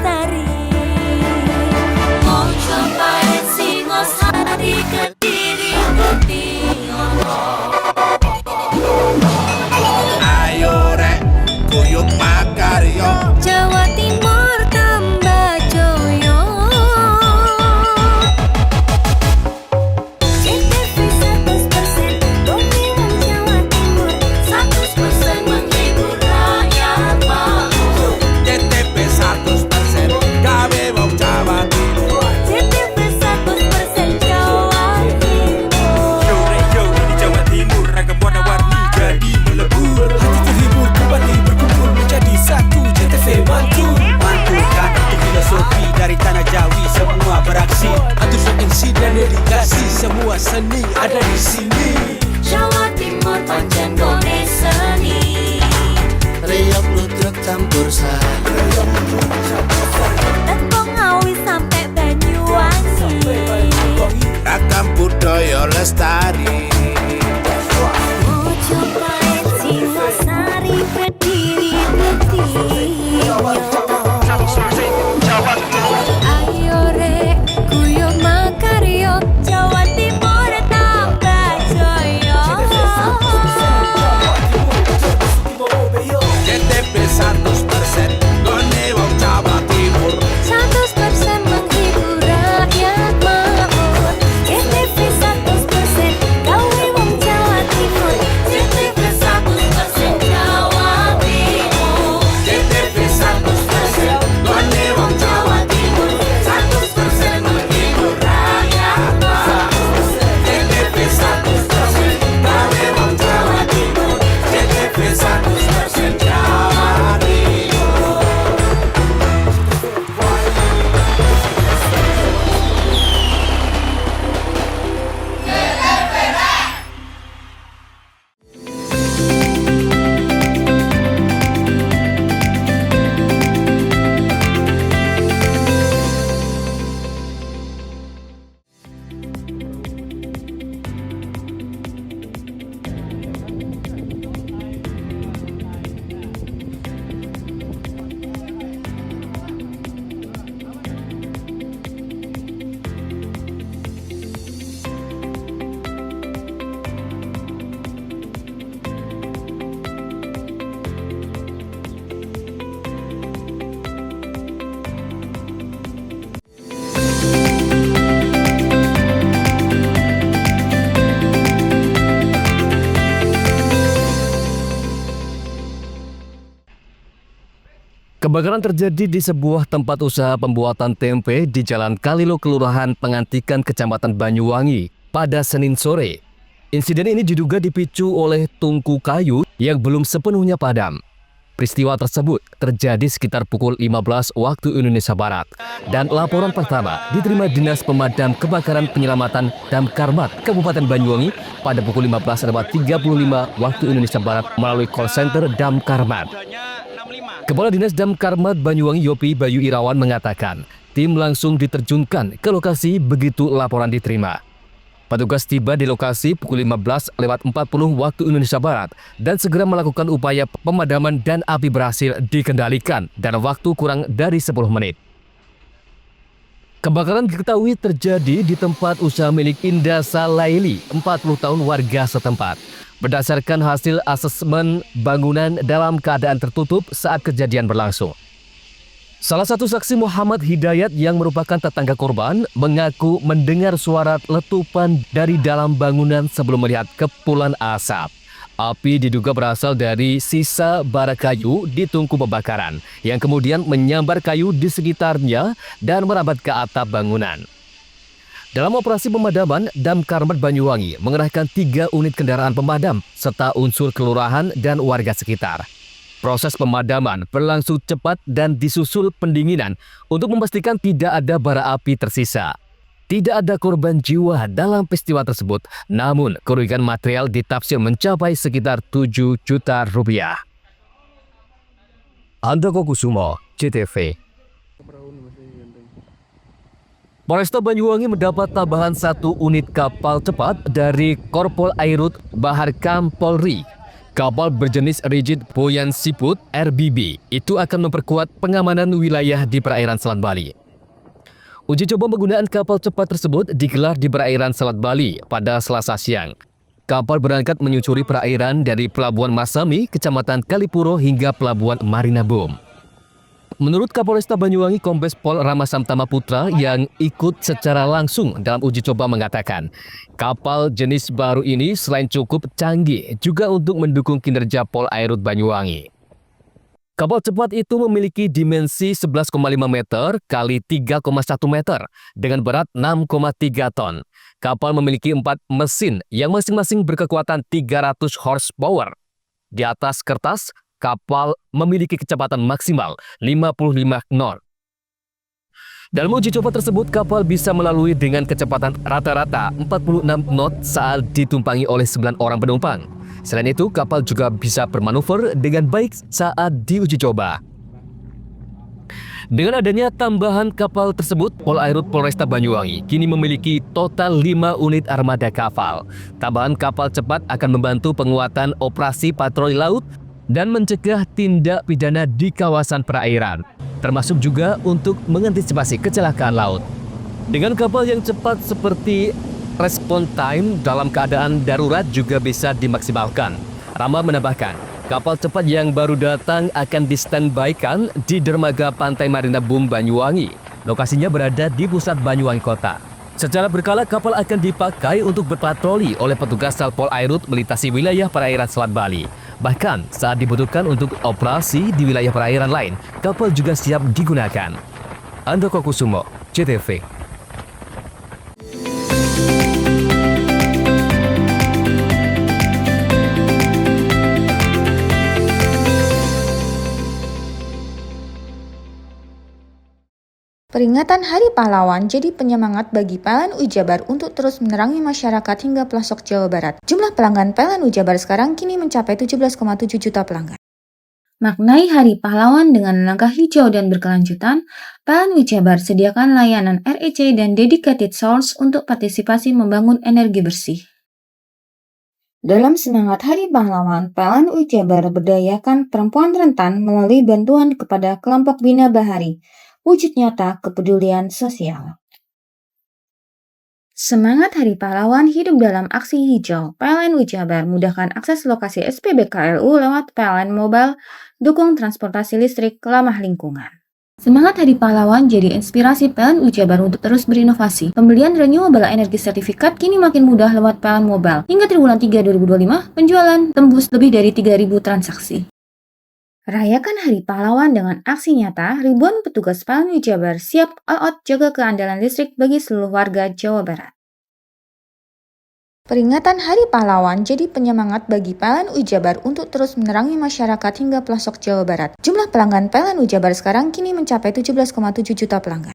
lestari. Mau cobain Singosari, Kediri, Kediri. Ayo rek, kuyuk makaryo. Jawa Timur tambah joyo. CTV 100% Bumi Wong Jawa Timur, 100% menghibur rakyat makmur. CTP 100% gawe wong Jawa Timur. CTV 100% Jawa Timur. Yo di Jawa Timur ragam warna-warni jadi melebur. Hati terhibur kembali berkumpul menjadi satu. CTV mantu mantulkan itu filosofi dari tanah Jawi, semua beraksi atur MC dan dedikasi, semua seni ada di sini. Jawa Timur pancen gone seni. Riok ludruk campur sari. Tembung Ngawi sampai Banyuwangi. Ragam budaya lestari. Mau cobain Singosari, Kediri, Kediri. Ayo rek, kuyuk makaryo. Jawa Timur tambah joyo. CTP 100% gone wong Jawa Timur. 100% menghibur rakyat makmur. CTV 100% gawe wong Jawa Timur. CTV 100% Jawa Timur. CTP 100% gone wong Jawa Timur. 100% menghibur rakyat makmur. CTP 100% gawe wong Jawa Timur. CTP 100% Jawa Timur. Kebakaran terjadi di sebuah tempat usaha pembuatan tempe di Jalan Kalilo, Kelurahan Pengantikan, Kecamatan Banyuwangi pada Senin sore. Insiden ini diduga dipicu oleh tungku kayu yang belum sepenuhnya padam. Peristiwa tersebut terjadi sekitar pukul 15 waktu Indonesia Barat. Dan laporan pertama diterima Dinas Pemadam Kebakaran Penyelamatan Damkarmat Kabupaten Banyuwangi pada pukul 15.35 waktu Indonesia Barat melalui call center Damkarmat. Kepala Dinas Damkarmat Banyuwangi Yopi Bayu Irawan mengatakan, tim langsung diterjunkan ke lokasi begitu laporan diterima. Petugas tiba di lokasi pukul 15.40 waktu Indonesia Barat dan segera melakukan upaya pemadaman dan api berhasil dikendalikan dalam waktu kurang dari 10 menit. Kebakaran diketahui terjadi di tempat usaha milik Indasa Laili, 40 tahun warga setempat. Berdasarkan hasil asesmen bangunan dalam keadaan tertutup saat kejadian berlangsung. Salah satu saksi Muhammad Hidayat yang merupakan tetangga korban mengaku mendengar suara letupan dari dalam bangunan sebelum melihat kepulan asap. Api diduga berasal dari sisa bara kayu di tungku pembakaran yang kemudian menyambar kayu di sekitarnya dan merambat ke atap bangunan. Dalam operasi pemadaman, Damkarmat Banyuwangi mengerahkan 3 unit kendaraan pemadam serta unsur kelurahan dan warga sekitar. Proses pemadaman berlangsung cepat dan disusul pendinginan untuk memastikan tidak ada bara api tersisa. Tidak ada korban jiwa dalam peristiwa tersebut, namun kerugian material ditafsir mencapai sekitar 7 juta rupiah. Andoko Kusumo, CTV. Polresta Banyuwangi mendapat tambahan 1 unit kapal cepat dari Korpol Airut Bahar Kam Polri. Kapal berjenis Rigid Buoyancy Boat (RBB) itu akan memperkuat pengamanan wilayah di perairan Selat Bali. Uji coba penggunaan kapal cepat tersebut digelar di perairan Selat Bali pada Selasa siang. Kapal berangkat menyusuri perairan dari Pelabuhan Masami, Kecamatan Kalipuro hingga Pelabuhan Marina Boom. Menurut Kapolresta Banyuwangi Kombes Pol Ramasamtama Putra yang ikut secara langsung dalam uji coba mengatakan, kapal jenis baru ini selain cukup canggih juga untuk mendukung kinerja Polairut Banyuwangi. Kapal cepat itu memiliki dimensi 11,5 meter kali 3,1 meter dengan berat 6,3 ton. Kapal memiliki 4 mesin yang masing-masing berkekuatan 300 horsepower. Di atas kertas, kapal memiliki kecepatan maksimal 55 knot. Dalam uji coba tersebut, kapal bisa melalui dengan kecepatan rata-rata 46 knot saat ditumpangi oleh 9 orang penumpang. Selain itu, kapal juga bisa bermanuver dengan baik saat diuji coba. Dengan adanya tambahan kapal tersebut, Polairut Polresta Banyuwangi kini memiliki total 5 unit armada kapal. Tambahan kapal cepat akan membantu penguatan operasi patroli laut dan mencegah tindak pidana di kawasan perairan, termasuk juga untuk mengantisipasi kecelakaan laut. Dengan kapal yang cepat seperti respon time dalam keadaan darurat juga bisa dimaksimalkan. Rama menambahkan, kapal cepat yang baru datang akan di-standby-kan di dermaga Pantai Marina Boom Banyuwangi. Lokasinya berada di pusat Banyuwangi Kota. Secara berkala, kapal akan dipakai untuk berpatroli oleh petugas Polairut melintasi wilayah perairan Selat Bali. Bahkan saat dibutuhkan untuk operasi di wilayah perairan lain, kapal juga siap digunakan. Andoko Kusumo, CTV. Peringatan Hari Pahlawan jadi penyemangat bagi PLN Ujabar untuk terus menerangi masyarakat hingga pelosok Jawa Barat. Jumlah pelanggan PLN Ujabar sekarang kini mencapai 17,7 juta pelanggan. Maknai Hari Pahlawan dengan langkah hijau dan berkelanjutan, PLN Ujabar sediakan layanan REC dan Dedicated Source untuk partisipasi membangun energi bersih. Dalam semangat Hari Pahlawan, PLN Ujabar berdayakan perempuan rentan melalui bantuan kepada kelompok Bina Bahari. Wujud nyata kepedulian sosial. Semangat Hari Pahlawan hidup dalam aksi hijau. PLN Ujabar mudahkan akses lokasi SPBKLU lewat PLN Mobile, dukung transportasi listrik ramah lingkungan. Semangat Hari Pahlawan jadi inspirasi PLN Ujabar untuk terus berinovasi. Pembelian renewable energy sertifikat kini makin mudah lewat PLN Mobile. Hingga triwulan 3 2025, penjualan tembus lebih dari 3.000 transaksi. Rayakan Hari Pahlawan dengan aksi nyata, ribuan petugas PLN Ujabar siap all out jaga keandalan listrik bagi seluruh warga Jawa Barat. Peringatan Hari Pahlawan jadi penyemangat bagi PLN Ujabar untuk terus menerangi masyarakat hingga pelosok Jawa Barat. Jumlah pelanggan PLN Ujabar sekarang kini mencapai 17,7 juta pelanggan.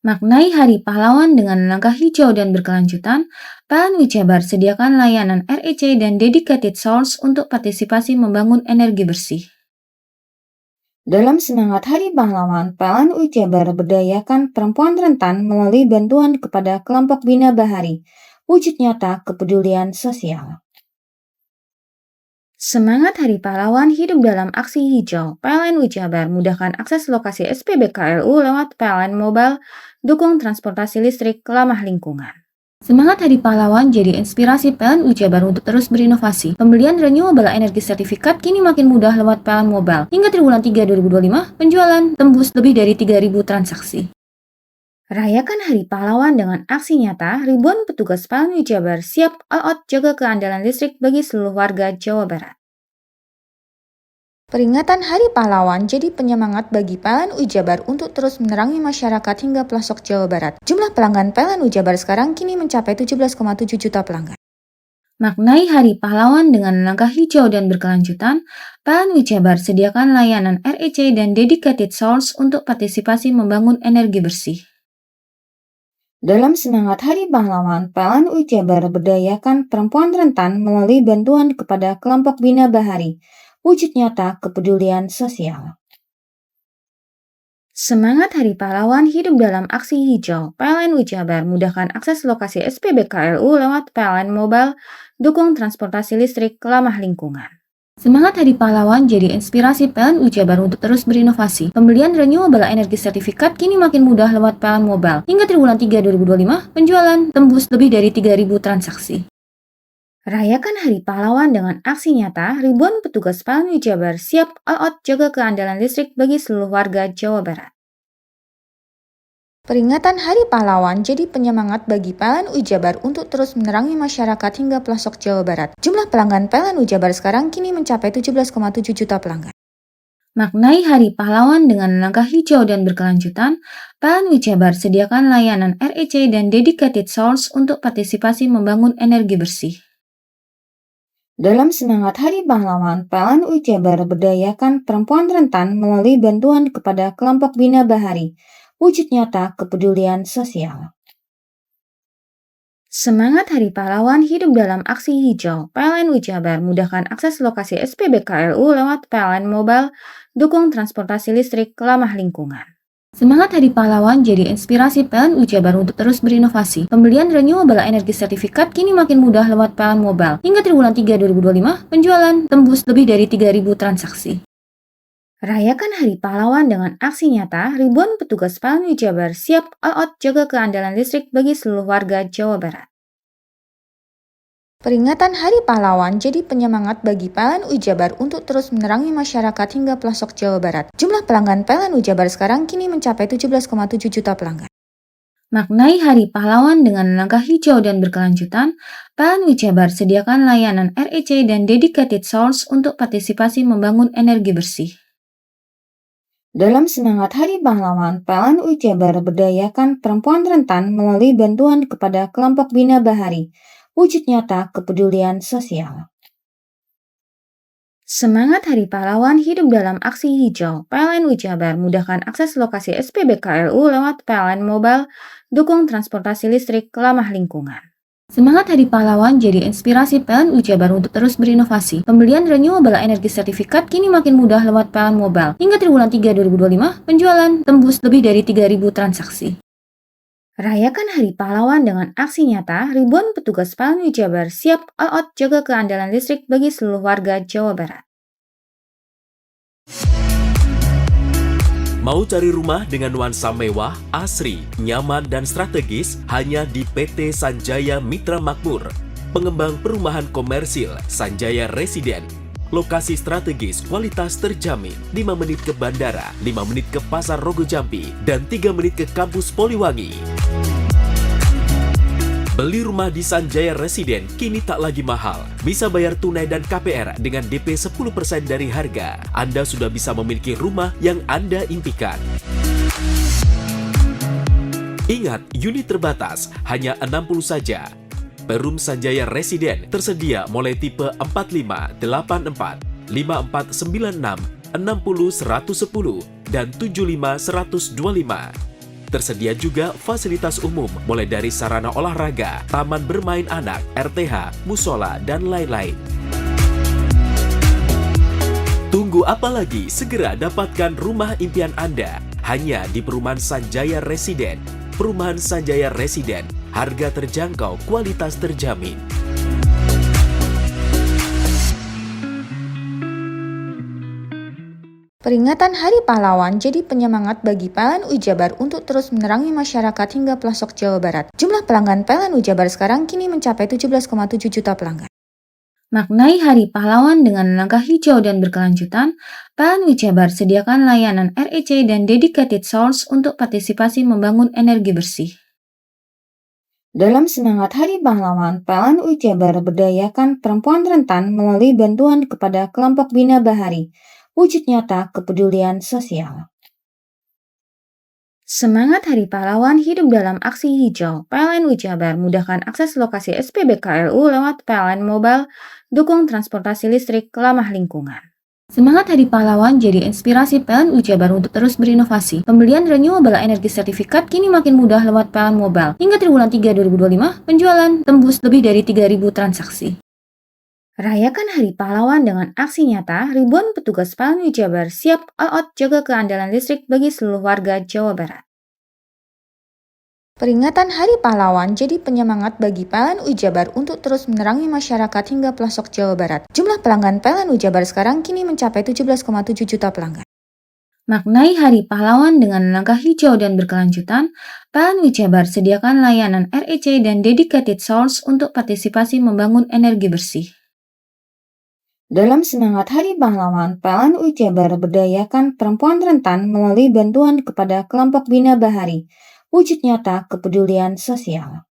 Maknai Hari Pahlawan dengan langkah hijau dan berkelanjutan, PLN Ujabar sediakan layanan REC dan Dedicated Source untuk partisipasi membangun energi bersih. Dalam semangat Hari Pahlawan, PLN Ujabar berdayakan perempuan rentan melalui bantuan kepada kelompok Bina Bahari. Wujud nyata kepedulian sosial. Semangat Hari Pahlawan hidup dalam aksi hijau. PLN Ujabar mudahkan akses lokasi SPBKLU lewat PLN Mobile, dukung transportasi listrik ramah lingkungan. Semangat Hari Pahlawan jadi inspirasi PLN Ujabar untuk terus berinovasi. Pembelian renewable energy sertifikat kini makin mudah lewat PLN Mobile. Hingga triwulan 3 2025, penjualan tembus lebih dari 3.000 transaksi. Rayakan Hari Pahlawan dengan aksi nyata, ribuan petugas PLN Ujabar siap all out jaga keandalan listrik bagi seluruh warga Jawa Barat. Peringatan Hari Pahlawan jadi penyemangat bagi PLN Ujabar untuk terus menerangi masyarakat hingga pelosok Jawa Barat. Jumlah pelanggan PLN Ujabar sekarang kini mencapai 17,7 juta pelanggan. Maknai Hari Pahlawan dengan langkah hijau dan berkelanjutan, PLN Ujabar sediakan layanan REC dan Dedicated Source untuk partisipasi membangun energi bersih. Dalam semangat Hari Pahlawan, PLN Ujabar berdayakan perempuan rentan melalui bantuan kepada kelompok Bina Bahari. Wujud nyata kepedulian sosial. Semangat Hari Pahlawan hidup dalam aksi hijau. PLN Ujabar mudahkan akses lokasi SPBKLU lewat PLN Mobile, dukung transportasi listrik ramah lingkungan. Semangat Hari Pahlawan jadi inspirasi PLN Jabar untuk terus berinovasi. Pembelian renewable energy sertifikat kini makin mudah lewat PLN Mobile. Hingga triwulan 3 2025, penjualan tembus lebih dari 3.000 transaksi. Rayakan Hari Pahlawan dengan aksi nyata, ribuan petugas PLN Jabar siap all out jaga keandalan listrik bagi seluruh warga Jawa Barat. Peringatan Hari Pahlawan jadi penyemangat bagi PLN Jabar untuk terus menerangi masyarakat hingga pelosok Jawa Barat. Jumlah pelanggan PLN Jabar sekarang kini mencapai 17,7 juta pelanggan. Maknai Hari Pahlawan dengan langkah hijau dan berkelanjutan, PLN Jabar sediakan layanan REC dan dedicated source untuk partisipasi membangun energi bersih. Dalam semangat Hari Pahlawan, PLN Jabar berdayakan perempuan rentan melalui bantuan kepada kelompok Bina Bahari. Wujud nyata kepedulian sosial. Semangat Hari Pahlawan hidup dalam aksi hijau. PLN Jabar mudahkan akses lokasi SPBKLU lewat PLN Mobile, dukung transportasi listrik ramah lingkungan. Semangat Hari Pahlawan jadi inspirasi PLN Jabar untuk terus berinovasi. Pembelian renewable energy sertifikat kini makin mudah lewat PLN Mobile. Hingga triwulan 3 2025, penjualan tembus lebih dari 3.000 transaksi. Rayakan Hari Pahlawan dengan aksi nyata, ribuan petugas PLN Jabar siap all out jaga keandalan listrik bagi seluruh warga Jawa Barat. Peringatan Hari Pahlawan jadi penyemangat bagi PLN Jabar untuk terus menerangi masyarakat hingga pelosok Jawa Barat. Jumlah pelanggan PLN Jabar sekarang kini mencapai 17,7 juta pelanggan. Maknai Hari Pahlawan dengan langkah hijau dan berkelanjutan, PLN Jabar sediakan layanan REC dan dedicated source untuk partisipasi membangun energi bersih. Dalam semangat Hari Pahlawan, PLN Jabar berdayakan perempuan rentan melalui bantuan kepada kelompok Bina Bahari. Wujud nyata kepedulian sosial. Semangat Hari Pahlawan hidup dalam aksi hijau. PLN Jabar mudahkan akses lokasi SPBKLU lewat PLN Mobile, dukung transportasi listrik ramah lingkungan. Semangat Hari Pahlawan jadi inspirasi PLN Jabar untuk terus berinovasi. Pembelian renewable energy sertifikat kini makin mudah lewat PLN Mobile. Hingga triwulan 3 2025, penjualan tembus lebih dari 3.000 transaksi. Rayakan Hari Pahlawan dengan aksi nyata, ribuan petugas PLN Jabar siap all out jaga keandalan listrik bagi seluruh warga Jawa Barat. Mau cari rumah dengan nuansa mewah, asri, nyaman, dan strategis hanya di PT Sanjaya Mitra Makmur. Pengembang perumahan komersil Sanjaya Residen. Lokasi strategis, kualitas terjamin. 5 menit ke bandara, 5 menit ke Pasar Rogo Jambi, dan 3 menit ke kampus Poliwangi. Beli rumah di Sanjaya Residen kini tak lagi mahal. Bisa bayar tunai dan KPR dengan DP 10% dari harga. Anda sudah bisa memiliki rumah yang Anda impikan. Ingat, unit terbatas, hanya 60 saja. Perum Sanjaya Residen tersedia mulai tipe 45, 84, 5496, 60 110, dan 75 125. Tersedia juga fasilitas umum mulai dari sarana olahraga, taman bermain anak, RTH, musola, dan lain-lain. Tunggu apa lagi? Segera dapatkan rumah impian Anda hanya di Perumahan Sanjaya Residen. Perumahan Sanjaya Residen, harga terjangkau, kualitas terjamin. Peringatan Hari Pahlawan jadi penyemangat bagi PLN Jabar untuk terus menerangi masyarakat hingga pelosok Jawa Barat. Jumlah pelanggan PLN Jabar sekarang kini mencapai 17,7 juta pelanggan. Maknai Hari Pahlawan dengan langkah hijau dan berkelanjutan, PLN Jabar sediakan layanan REC dan dedicated source untuk partisipasi membangun energi bersih. Dalam semangat Hari Pahlawan, PLN Jabar berdayakan perempuan rentan melalui bantuan kepada kelompok Bina Bahari. Wujud nyata kepedulian sosial. Semangat Hari Pahlawan hidup dalam aksi hijau. PLN Jabar mudahkan akses lokasi SPBKLU lewat PLN Mobile, dukung transportasi listrik ramah lingkungan. Semangat Hari Pahlawan jadi inspirasi PLN Jabar untuk terus berinovasi. Pembelian renewable energy sertifikat kini makin mudah lewat PLN Mobile. Hingga triwulan 3 2025, penjualan tembus lebih dari 3.000 transaksi. Rayakan Hari Pahlawan dengan aksi nyata, ribuan petugas PLN Jabar siap all out jaga keandalan listrik bagi seluruh warga Jawa Barat. Peringatan Hari Pahlawan jadi penyemangat bagi PLN Ujabar untuk terus menerangi masyarakat hingga pelosok Jawa Barat. Jumlah pelanggan PLN Ujabar sekarang kini mencapai 17,7 juta pelanggan. Maknai Hari Pahlawan dengan langkah hijau dan berkelanjutan, PLN Ujabar sediakan layanan REC dan Dedicated Source untuk partisipasi membangun energi bersih. Dalam semangat Hari Pahlawan, PLN Ujabar berdayakan perempuan rentan melalui bantuan kepada kelompok Bina Bahari, wujud nyata kepedulian sosial.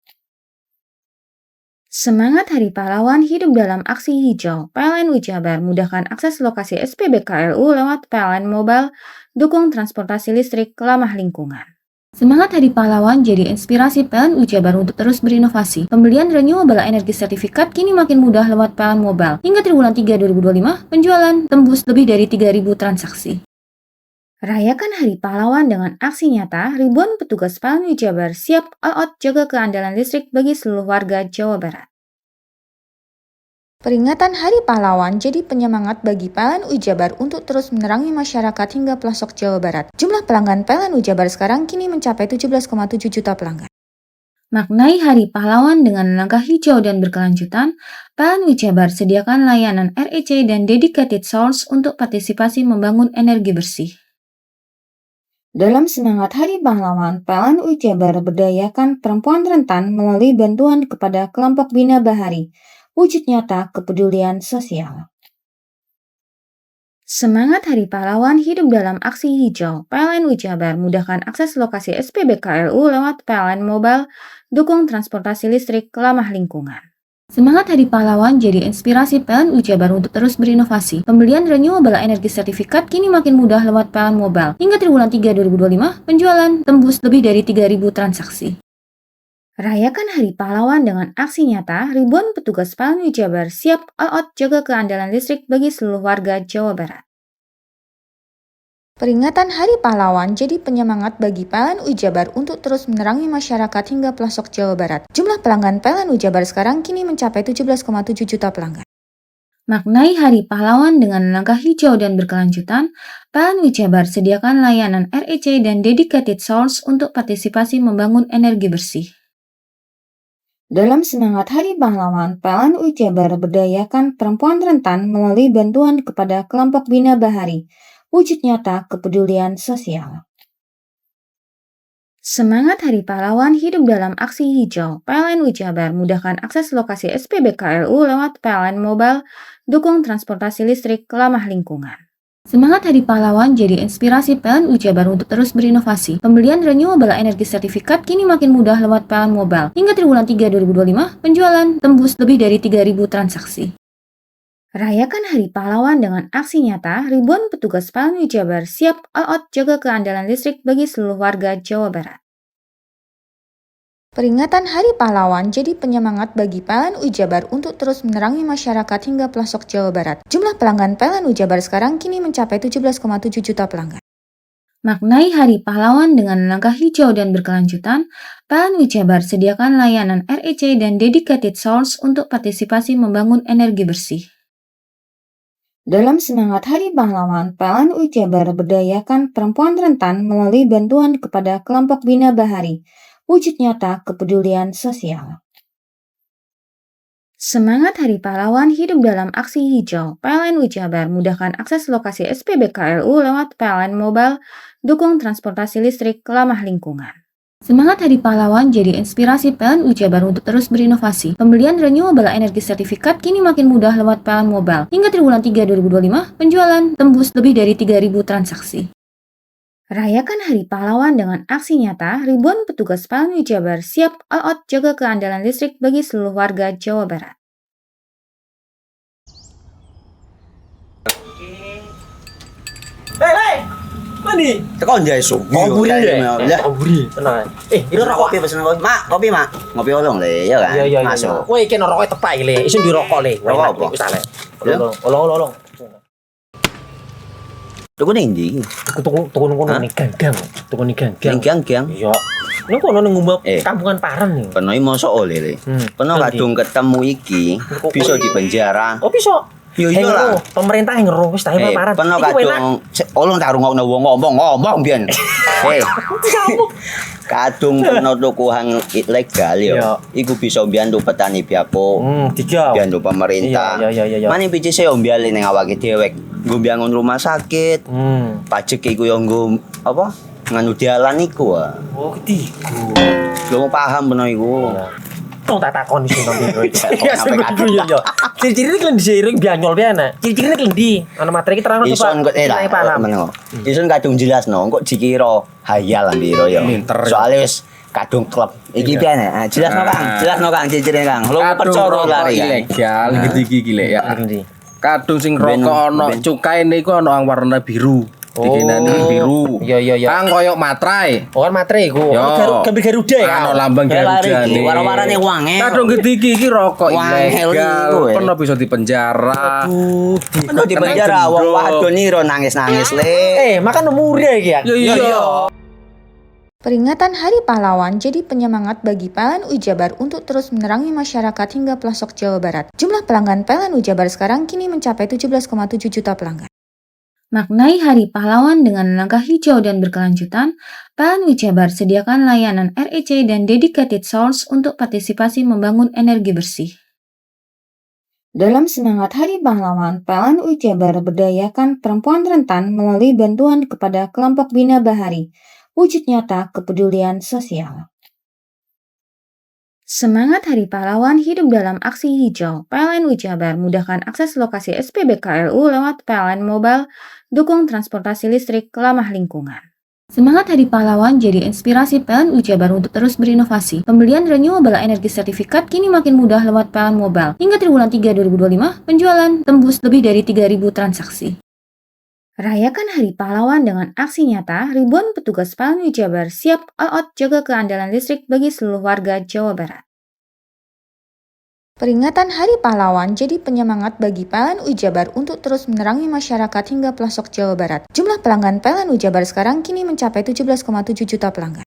Semangat Hari Pahlawan hidup dalam aksi hijau. PLN Ujabar mudahkan akses lokasi SPBKLU lewat PLN Mobile, dukung transportasi listrik ramah lingkungan. Semangat Hari Pahlawan jadi inspirasi PLN Ujabar untuk terus berinovasi. Pembelian renewable energy sertifikat kini makin mudah lewat PLN Mobile. Hingga triwulan 3 2025, penjualan tembus lebih dari 3.000 transaksi. Rayakan Hari Pahlawan dengan aksi nyata, ribuan petugas PLN Ujabar siap all out jaga keandalan listrik bagi seluruh warga Jawa Barat. Peringatan Hari Pahlawan jadi penyemangat bagi PLN Ujabar untuk terus menerangi masyarakat hingga pelosok Jawa Barat. Jumlah pelanggan PLN Ujabar sekarang kini mencapai 17,7 juta pelanggan. Maknai Hari Pahlawan dengan langkah hijau dan berkelanjutan, PLN Ujabar sediakan layanan REC dan Dedicated Source untuk partisipasi membangun energi bersih. Dalam semangat Hari Pahlawan, PLN Ujabar berdayakan perempuan rentan melalui bantuan kepada kelompok Bina Bahari, wujud nyata kepedulian sosial. Semangat Hari Pahlawan hidup dalam aksi hijau. PLN Ujabar mudahkan akses lokasi SPBKLU lewat PLN Mobile, dukung transportasi listrik ramah lingkungan. Semangat Hari Pahlawan jadi inspirasi PLN Ujabar untuk terus berinovasi. Pembelian renewable energy sertifikat kini makin mudah lewat PLN Mobile. Hingga triwulan 3 2025, penjualan tembus lebih dari 3.000 transaksi. Rayakan Hari Pahlawan dengan aksi nyata, ribuan petugas PLN Ujabar siap all out jaga keandalan listrik bagi seluruh warga Jawa Barat. Peringatan Hari Pahlawan jadi penyemangat bagi PLN Ujabar untuk terus menerangi masyarakat hingga pelosok Jawa Barat. Jumlah pelanggan PLN Ujabar sekarang kini mencapai 17,7 juta pelanggan. Maknai Hari Pahlawan dengan langkah hijau dan berkelanjutan, PLN Ujabar sediakan layanan REC dan Dedicated Source untuk partisipasi membangun energi bersih. Dalam semangat Hari Pahlawan, PLN Ujabar berdayakan perempuan rentan melalui bantuan kepada kelompok Bina Bahari, wujud nyata kepedulian sosial. Semangat Hari Pahlawan hidup dalam aksi hijau. PLN Ujabar mudahkan akses lokasi SPBKLU lewat PLN Mobile, dukung transportasi listrik ramah lingkungan. Semangat Hari Pahlawan jadi inspirasi PLN Ujabar untuk terus berinovasi. Pembelian renewable energy sertifikat kini makin mudah lewat PLN Mobile. Hingga triwulan 3 2025, penjualan tembus lebih dari 3.000 transaksi. Rayakan Hari Pahlawan dengan aksi nyata, ribuan petugas PLN Ujabar siap all out jaga keandalan listrik bagi seluruh warga Jawa Barat. Peringatan Hari Pahlawan jadi penyemangat bagi PLN Ujabar untuk terus menerangi masyarakat hingga pelosok Jawa Barat. Jumlah pelanggan PLN Ujabar sekarang kini mencapai 17,7 juta pelanggan. Maknai Hari Pahlawan dengan langkah hijau dan berkelanjutan, PLN Ujabar sediakan layanan REC dan Dedicated Source untuk partisipasi membangun energi bersih. Dalam semangat Hari Pahlawan, PLN Ujabar berdayakan perempuan rentan melalui bantuan kepada kelompok Bina Bahari, wujud nyata kepedulian sosial. Semangat Hari Pahlawan hidup dalam aksi hijau. PLN Ujabar mudahkan akses lokasi SPBKLU lewat PLN Mobile, dukung transportasi listrik ramah lingkungan. Semangat Hari Pahlawan jadi inspirasi PLN Ujabar untuk terus berinovasi. Pembelian renewable energy sertifikat kini makin mudah lewat PLN Mobile. Hingga triwulan 3 2025, penjualan tembus lebih dari 3.000 transaksi. Rayakan Hari Pahlawan dengan aksi nyata, ribuan petugas PLN Ujabar siap all out jaga keandalan listrik bagi seluruh warga Jawa Barat. Mandi. Tekan jaya su. Ngoburi deh. Ya. Ngoburi, tenang. Ini rokok pesen kopi. Mak, kopi, Mak. Ngopi olong le, ya kan? Iya. Masuk. Woi, kena rokoknya tepai le. Isun di rokok le. Rokok apa? Wis ale. Ya. Olong. Tuku ning ndi? Tuku ning gang. Tuku ning gang. Gang. Iya. Ning kono ning ngumbat Eh. kampungan Paren nih. Kono iki mosok oleh le. Kono Nanti. kadung ketemu iki bisa dipenjara. Oh bisa. Yo iya lah. Pemerintah yang ngeru wis ta paparan. Peno Iku enak. kadung ulun tak rungokno wong ngomong biyen. Kadung peno tuku hang ilegal yo. Iya. Iku bisa mbiyantu petani biako. Tiga. Mbiyantu pemerintah. Iya. Mane pici se mbiali ning awake dewek. Nggo mbiangun rumah sakit. Pajak iku yo nggo apa? Nganu dialan iku. Oh, ketiku. Lu paham peno iku. Tong tak takon sing nang biro iki. Iya. Ciri-ciri iki diseiring bianyol piye ana. Ciri-cirine iki ndi? Ana materi iki terang Ison kok meneng. Ison kadung jelasno kok dikira hayal lan biro ya. Soale wis kadung klub. Iki piye nek? Jelasno Kang. Jelasno Kang ciri-cirine Kang. Lu percaya lari ya. Ilegal iki lek ya. Kadung sing rokok ana cukaine iku ana warna biru. Dikenani biru. Iya. Kang koyo matrai. Oh kan materi iku. Gambar Garuda ya. Ano lambang Garuda nih. Warna-warnane wange. Kadung iki rokok Wangel ilegal. iku, Pernah bisa dipenjara. Peno di penjara wong wadon iro nangis-nangis le. Makan umure iki ya. Iya. Peringatan Hari Pahlawan jadi penyemangat bagi PLN Jabar untuk terus menerangi masyarakat hingga pelosok Jawa Barat. Jumlah pelanggan PLN Jabar sekarang kini mencapai 17,7 juta pelanggan. Maknai Hari Pahlawan dengan langkah hijau dan berkelanjutan, PLN Jabar sediakan layanan REC dan dedicated source untuk partisipasi membangun energi bersih. Dalam semangat Hari Pahlawan, PLN Jabar berdayakan perempuan rentan melalui bantuan kepada kelompok Bina Bahari, wujud nyata kepedulian sosial. Semangat Hari Pahlawan hidup dalam aksi hijau. PLN Jabar mudahkan akses lokasi SPBKLU lewat PLN Mobile, dukung transportasi listrik ramah lingkungan. Semangat Hari Pahlawan jadi inspirasi PLN Jabar untuk terus berinovasi. Pembelian renewable energy sertifikat kini makin mudah lewat PLN Mobile. Hingga triwulan 3 2025, penjualan tembus lebih dari 3.000 transaksi. Rayakan Hari Pahlawan dengan aksi nyata, ribuan petugas PLN Jabar siap all out jaga keandalan listrik bagi seluruh warga Jawa Barat. Peringatan Hari Pahlawan jadi penyemangat bagi PLN Jabar untuk terus menerangi masyarakat hingga pelosok Jawa Barat. Jumlah pelanggan PLN Jabar sekarang kini mencapai 17,7 juta pelanggan.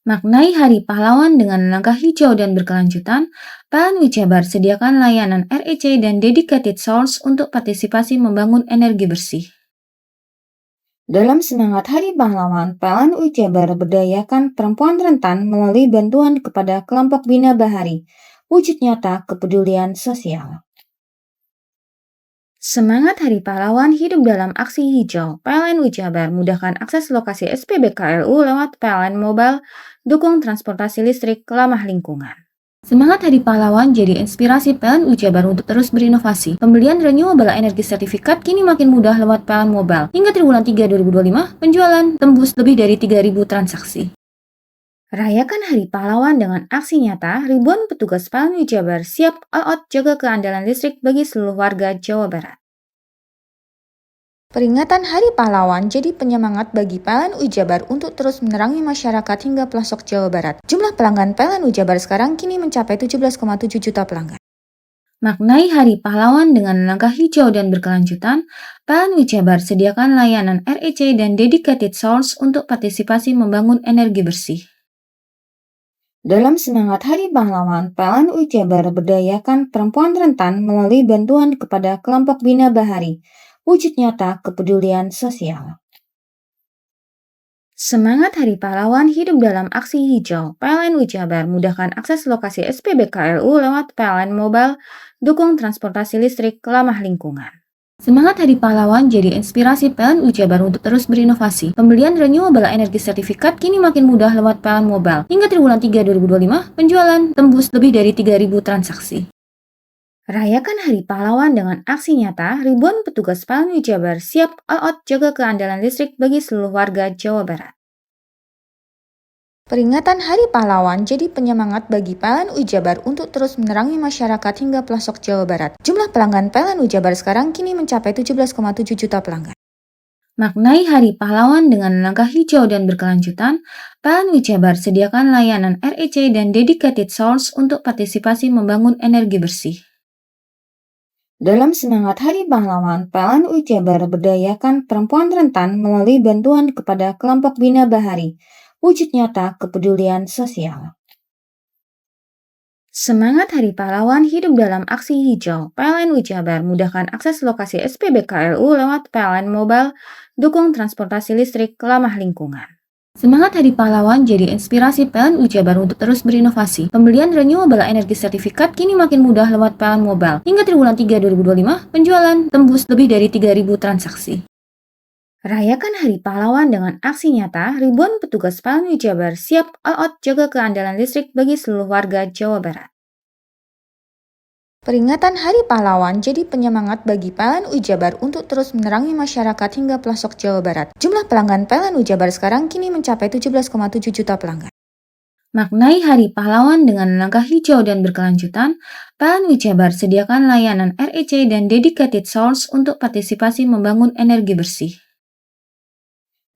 Maknai Hari Pahlawan dengan langkah hijau dan berkelanjutan, PLN Jabar sediakan layanan REC dan dedicated source untuk partisipasi membangun energi bersih. Dalam semangat Hari Pahlawan, PLN Jabar berdayakan perempuan rentan melalui bantuan kepada kelompok Bina Bahari, wujud nyata kepedulian sosial. Semangat Hari Pahlawan hidup dalam aksi hijau. PLN Jabar mudahkan akses lokasi SPBKLU lewat PLN Mobile, dukung transportasi listrik ramah lingkungan. Semangat Hari Pahlawan jadi inspirasi PLN Jabar untuk terus berinovasi. Pembelian renewable energy sertifikat kini makin mudah lewat PLN Mobile. Hingga triwulan 3 2025, penjualan tembus lebih dari 3.000 transaksi. Rayakan Hari Pahlawan dengan aksi nyata, ribuan petugas PLN Jabar siap all out jaga keandalan listrik bagi seluruh warga Jawa Barat. Peringatan Hari Pahlawan jadi penyemangat bagi PLN Jabar untuk terus menerangi masyarakat hingga pelosok Jawa Barat. Jumlah pelanggan PLN Jabar sekarang kini mencapai 17,7 juta pelanggan. Maknai Hari Pahlawan dengan langkah hijau dan berkelanjutan, PLN Jabar sediakan layanan REC dan dedicated source untuk partisipasi membangun energi bersih. Dalam semangat Hari Pahlawan, PLN Jabar berdayakan perempuan rentan melalui bantuan kepada kelompok Bina Bahari, wujud nyata kepedulian sosial. Semangat Hari Pahlawan hidup dalam aksi hijau. PLN Jabar mudahkan akses lokasi SPBKLU lewat PLN Mobile, dukung transportasi listrik ramah lingkungan. Semangat Hari Pahlawan jadi inspirasi PLN Jabar untuk terus berinovasi. Pembelian renewable energy sertifikat kini makin mudah lewat PLN Mobile. Hingga triwulan 3 2025, penjualan tembus lebih dari 3.000 transaksi. Rayakan Hari Pahlawan dengan aksi nyata, ribuan petugas PLN Jabar siap all out jaga keandalan listrik bagi seluruh warga Jawa Barat. Peringatan Hari Pahlawan jadi penyemangat bagi PLN Jabar untuk terus menerangi masyarakat hingga pelosok Jawa Barat. Jumlah pelanggan PLN Jabar sekarang kini mencapai 17,7 juta pelanggan. Maknai Hari Pahlawan dengan langkah hijau dan berkelanjutan, PLN Jabar sediakan layanan REC dan dedicated source untuk partisipasi membangun energi bersih. Dalam semangat Hari Pahlawan, PLN Jabar berdayakan perempuan rentan melalui bantuan kepada kelompok Bina Bahari, wujud nyata kepedulian sosial. Semangat Hari Pahlawan hidup dalam aksi hijau. PLN Jabar mudahkan akses lokasi SPBKLU lewat PLN Mobile, dukung transportasi listrik ramah lingkungan. Semangat Hari Pahlawan jadi inspirasi PLN Jabar untuk terus berinovasi. Pembelian renewable energy sertifikat kini makin mudah lewat PLN Mobile. Hingga triwulan 3 2025, penjualan tembus lebih dari 3.000 transaksi. Rayakan Hari Pahlawan dengan aksi nyata, ribuan petugas PLN Jabar siap all out jaga keandalan listrik bagi seluruh warga Jawa Barat. Peringatan Hari Pahlawan jadi penyemangat bagi PLN Jabar untuk terus menerangi masyarakat hingga pelosok Jawa Barat. Jumlah pelanggan PLN Jabar sekarang kini mencapai 17,7 juta pelanggan. Maknai Hari Pahlawan dengan langkah hijau dan berkelanjutan, PLN Jabar sediakan layanan REC dan dedicated source untuk partisipasi membangun energi bersih.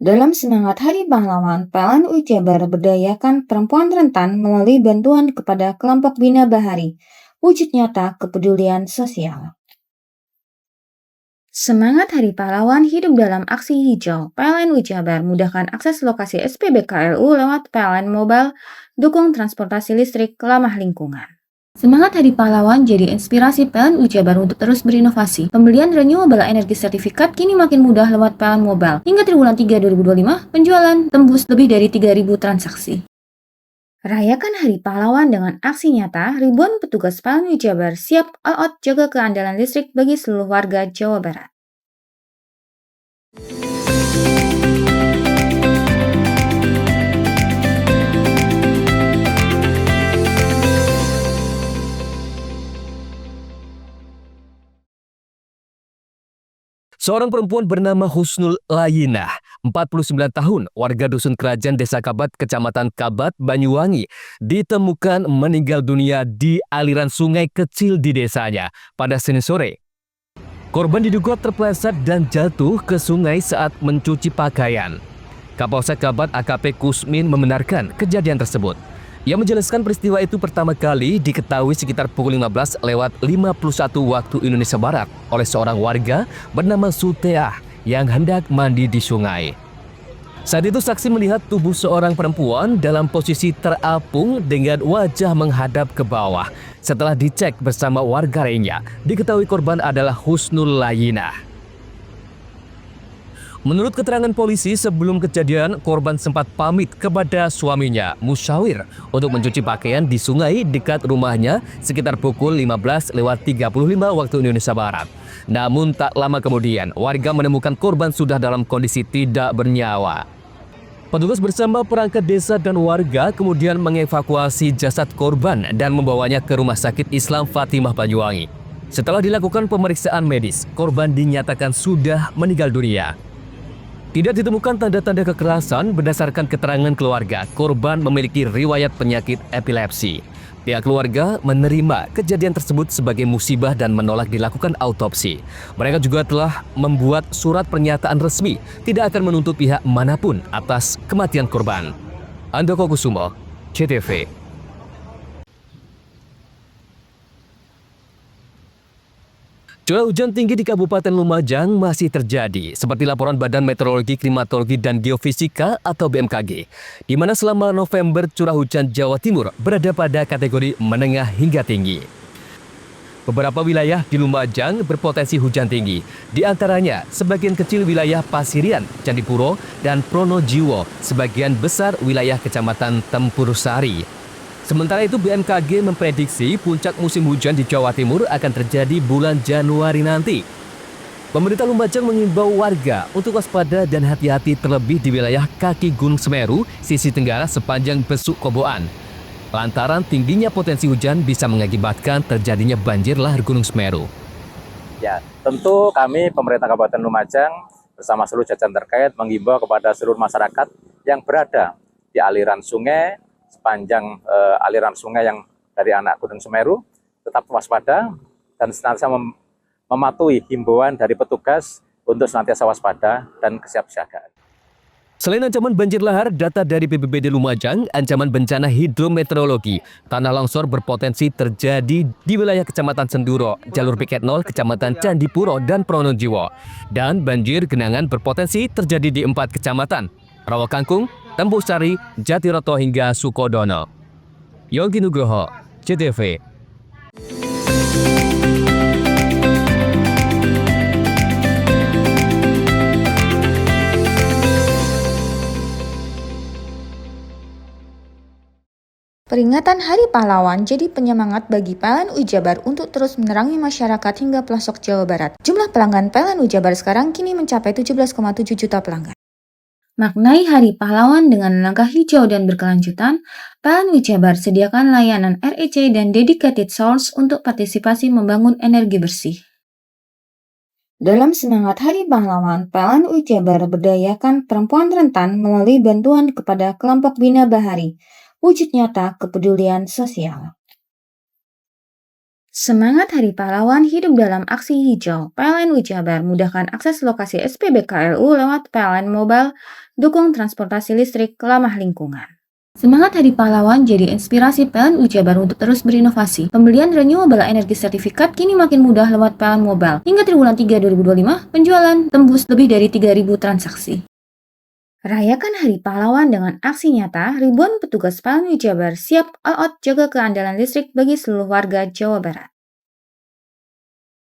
Dalam semangat Hari Pahlawan, PLN Jabar berdayakan perempuan rentan melalui bantuan kepada kelompok Bina Bahari, wujud nyata kepedulian sosial. Semangat Hari Pahlawan hidup dalam aksi hijau. PLN Jabar mudahkan akses lokasi SPBKLU lewat PLN Mobile, dukung transportasi listrik ramah lingkungan. Semangat Hari Pahlawan jadi inspirasi PLN Jabar untuk terus berinovasi. Pembelian renewable energy sertifikat kini makin mudah lewat PLN Mobile. Hingga triwulan 3 2025, penjualan tembus lebih dari 3.000 transaksi. Rayakan Hari Pahlawan dengan aksi nyata, ribuan petugas PLN Jabar siap all out jaga keandalan listrik bagi seluruh warga Jawa Barat. Seorang perempuan bernama Husnul Layinah, 49 tahun, warga Dusun Kerajaan Desa Kabat, Kecamatan Kabat, Banyuwangi, ditemukan meninggal dunia di aliran sungai kecil di desanya pada Senin sore. Korban diduga terpeleset dan jatuh ke sungai saat mencuci pakaian. Kapolsek Kabat AKP Kusmin membenarkan kejadian tersebut. Ia menjelaskan peristiwa itu pertama kali diketahui sekitar pukul 15:51 waktu Indonesia Barat oleh seorang warga bernama Suteah yang hendak mandi di sungai. Saat itu saksi melihat tubuh seorang perempuan dalam posisi terapung dengan wajah menghadap ke bawah. Setelah dicek bersama warga lainnya, diketahui korban adalah Husnul Layinah. Menurut keterangan polisi, sebelum kejadian, korban sempat pamit kepada suaminya, Musyawir, untuk mencuci pakaian di sungai dekat rumahnya sekitar pukul 15:35 waktu Indonesia Barat. Namun tak lama kemudian, warga menemukan korban sudah dalam kondisi tidak bernyawa. Petugas bersama perangkat desa dan warga kemudian mengevakuasi jasad korban dan membawanya ke Rumah Sakit Islam Fatimah Banyuwangi. Setelah dilakukan pemeriksaan medis, korban dinyatakan sudah meninggal dunia. Tidak ditemukan tanda-tanda kekerasan berdasarkan keterangan keluarga. Korban memiliki riwayat penyakit epilepsi. Pihak keluarga menerima kejadian tersebut sebagai musibah dan menolak dilakukan autopsi. Mereka juga telah membuat surat pernyataan resmi tidak akan menuntut pihak manapun atas kematian korban. Andoko Kusumo, CTV. Curah hujan tinggi di Kabupaten Lumajang masih terjadi, seperti laporan Badan Meteorologi, Klimatologi, dan Geofisika atau BMKG, di mana selama November curah hujan Jawa Timur berada pada kategori menengah hingga tinggi. Beberapa wilayah di Lumajang berpotensi hujan tinggi, di antaranya sebagian kecil wilayah Pasirian, Candipuro, dan Pronojiwo, sebagian besar wilayah Kecamatan Tempur Sari. Sementara itu BMKG memprediksi puncak musim hujan di Jawa Timur akan terjadi bulan Januari nanti. Pemerintah Lumajang mengimbau warga untuk waspada dan hati-hati terlebih di wilayah kaki Gunung Semeru, sisi tenggara sepanjang Besuk Koboan. Lantaran tingginya potensi hujan bisa mengakibatkan terjadinya banjir lahar Gunung Semeru. Ya, tentu kami pemerintah Kabupaten Lumajang bersama seluruh jajaran terkait mengimbau kepada seluruh masyarakat yang berada di aliran sungai, sepanjang aliran sungai yang dari anak Gunung Semeru, tetap waspada dan senantiasa mematuhi himbauan dari petugas untuk senantiasa waspada dan kesiapsiagaan. Selain ancaman banjir lahar, data dari BPBD Lumajang, ancaman bencana hidrometeorologi, tanah longsor berpotensi terjadi di wilayah Kecamatan Senduro, Jalur Piket 0, Kecamatan Candipuro, dan Pronojiwo. Dan banjir genangan berpotensi terjadi di 4 kecamatan, Rawakangkung, Tempur Sari, Jatiroto, hingga Sukodono. Yogi Nugroho, CTV. Peringatan Hari Pahlawan jadi penyemangat bagi PLN Ujabar untuk terus menerangi masyarakat hingga pelosok Jawa Barat. Jumlah pelanggan PLN Ujabar sekarang kini mencapai 17,7 juta pelanggan. Maknai Hari Pahlawan dengan langkah hijau dan berkelanjutan, PLN Ujabar sediakan layanan REC dan Dedicated Source untuk partisipasi membangun energi bersih. Dalam semangat Hari Pahlawan, PLN Ujabar berdayakan perempuan rentan melalui bantuan kepada kelompok Bina Bahari, wujud nyata kepedulian sosial. Semangat Hari Pahlawan hidup dalam aksi hijau. PLN Ujabar mudahkan akses lokasi SPBKLU lewat PLN Mobile, dukung transportasi listrik ramah lingkungan. Semangat Hari Pahlawan jadi inspirasi PLN Ujabar untuk terus berinovasi. Pembelian renewable energy sertifikat kini makin mudah lewat PLN Mobile. Hingga triwulan 3 2025, penjualan tembus lebih dari 3.000 transaksi. Rayakan Hari Pahlawan dengan aksi nyata, ribuan petugas PLN Ujabar siap all out jaga keandalan listrik bagi seluruh warga Jawa Barat.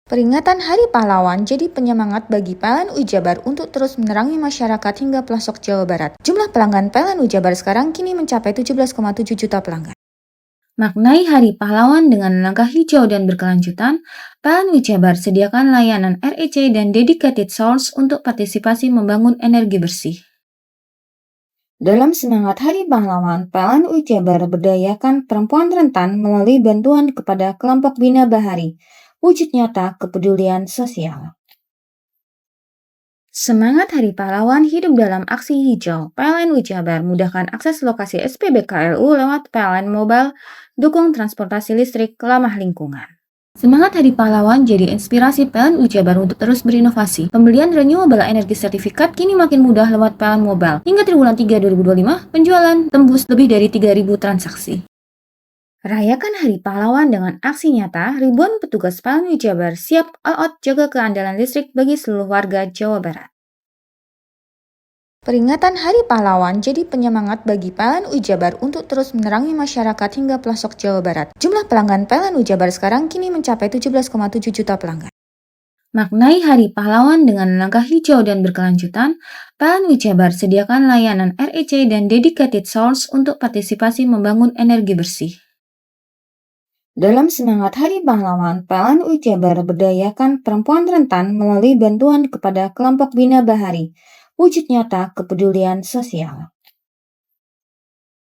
Peringatan Hari Pahlawan jadi penyemangat bagi PLN Ujabar untuk terus menerangi masyarakat hingga pelosok Jawa Barat. Jumlah pelanggan PLN Ujabar sekarang kini mencapai 17,7 juta pelanggan. Maknai Hari Pahlawan dengan langkah hijau dan berkelanjutan, PLN Ujabar sediakan layanan REC dan Dedicated Source untuk partisipasi membangun energi bersih. Dalam semangat Hari Pahlawan, PLN Ujabar berdayakan perempuan rentan melalui bantuan kepada kelompok Bina Bahari, wujud nyata kepedulian sosial. Semangat Hari Pahlawan hidup dalam aksi hijau. PLN Ujabar mudahkan akses lokasi SPBKLU lewat PLN Mobile, dukung transportasi listrik ramah lingkungan. Semangat Hari Pahlawan jadi inspirasi PLN Ujabar untuk terus berinovasi. Pembelian renewable energy sertifikat kini makin mudah lewat PLN Mobile. Hingga triwulan 3 2025, penjualan tembus lebih dari 3.000 transaksi. Rayakan Hari Pahlawan dengan aksi nyata, ribuan petugas PLN Ujabar siap all out jaga keandalan listrik bagi seluruh warga Jawa Barat. Peringatan Hari Pahlawan jadi penyemangat bagi PLN Ujabar untuk terus menerangi masyarakat hingga pelosok Jawa Barat. Jumlah pelanggan PLN Ujabar sekarang kini mencapai 17,7 juta pelanggan. Maknai Hari Pahlawan dengan langkah hijau dan berkelanjutan, PLN Ujabar sediakan layanan REC dan Dedicated Source untuk partisipasi membangun energi bersih. Dalam semangat Hari Pahlawan, PLN Ujabar berdayakan perempuan rentan melalui bantuan kepada kelompok Bina Bahari, wujud nyata kepedulian sosial.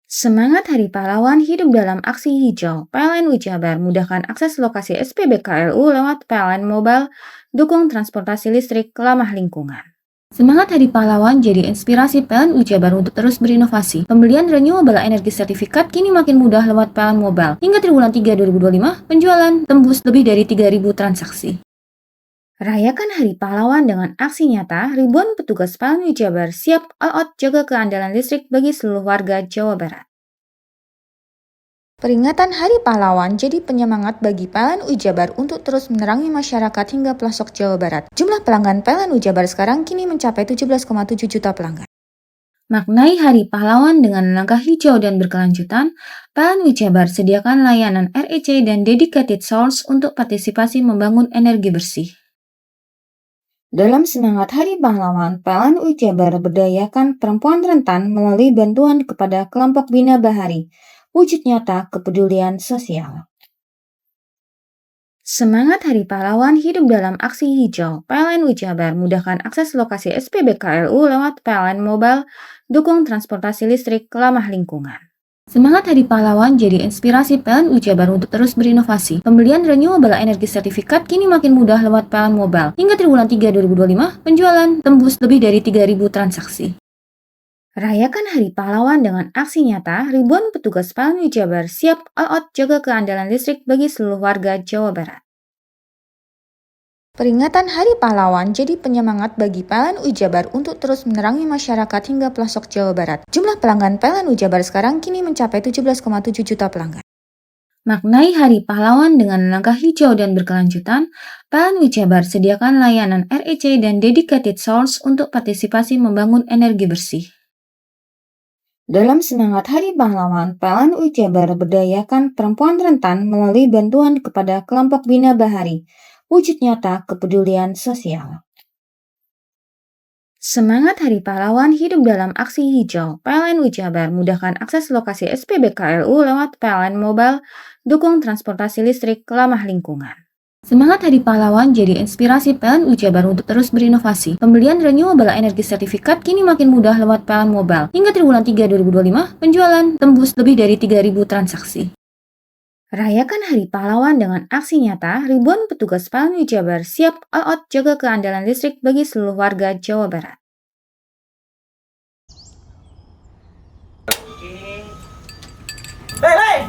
Semangat Hari Pahlawan hidup dalam aksi hijau. PLN Ujabar mudahkan akses lokasi SPBKLU lewat PLN Mobile, dukung transportasi listrik ramah lingkungan. Semangat Hari Pahlawan jadi inspirasi PLN Ujabar untuk terus berinovasi. Pembelian renewable energy sertifikat kini makin mudah lewat PLN Mobile. Hingga triwulan 3 2025, penjualan tembus lebih dari 3.000 transaksi. Rayakan Hari Pahlawan dengan aksi nyata, ribuan petugas PLN Ujabar siap all out jaga keandalan listrik bagi seluruh warga Jawa Barat. Peringatan Hari Pahlawan jadi penyemangat bagi PLN Ujabar untuk terus menerangi masyarakat hingga pelosok Jawa Barat. Jumlah pelanggan PLN Ujabar sekarang kini mencapai 17,7 juta pelanggan. Maknai Hari Pahlawan dengan langkah hijau dan berkelanjutan, PLN Ujabar sediakan layanan REC dan Dedicated Source untuk partisipasi membangun energi bersih. Dalam semangat Hari Pahlawan, PLN Ujabar berdayakan perempuan rentan melalui bantuan kepada kelompok Bina Bahari, wujud nyata kepedulian sosial. Semangat Hari Pahlawan hidup dalam aksi hijau. PLN Ujabar mudahkan akses lokasi SPBKLU lewat PLN Mobile, dukung transportasi listrik ramah lingkungan. Semangat Hari Pahlawan jadi inspirasi PLN Ujabar untuk terus berinovasi. Pembelian renewable energy sertifikat kini makin mudah lewat PLN Mobile. Hingga triwulan 3 2025, penjualan tembus lebih dari 3.000 transaksi. Rayakan Hari Pahlawan dengan aksi nyata, ribuan petugas PLN Ujabar siap all out jaga keandalan listrik bagi seluruh warga Jawa Barat. Peringatan Hari Pahlawan jadi penyemangat bagi PLN Ujabar untuk terus menerangi masyarakat hingga pelosok Jawa Barat. Jumlah pelanggan PLN Ujabar sekarang kini mencapai 17,7 juta pelanggan. Maknai Hari Pahlawan dengan langkah hijau dan berkelanjutan, PLN Ujabar sediakan layanan REC dan Dedicated Source untuk partisipasi membangun energi bersih. Dalam semangat Hari Pahlawan, PLN UI Jabar berdayakan perempuan rentan melalui bantuan kepada kelompok Bina Bahari, wujud nyata kepedulian sosial. Semangat Hari Pahlawan hidup dalam aksi hijau. PLN UI Jabar mudahkan akses lokasi SPBKLU lewat PLN Mobile, dukung transportasi listrik ramah lingkungan. Semangat Hari Pahlawan jadi inspirasi PLN UI Jabar untuk terus berinovasi. Pembelian renewable energy sertifikat kini makin mudah lewat PLN Mobile. Hingga triwulan 3 2025, penjualan tembus lebih dari 3.000 transaksi. Rayakan Hari Pahlawan dengan aksi nyata, ribuan petugas PLN UI Jabar siap all out jaga keandalan listrik bagi seluruh warga Jawa Barat. Hei,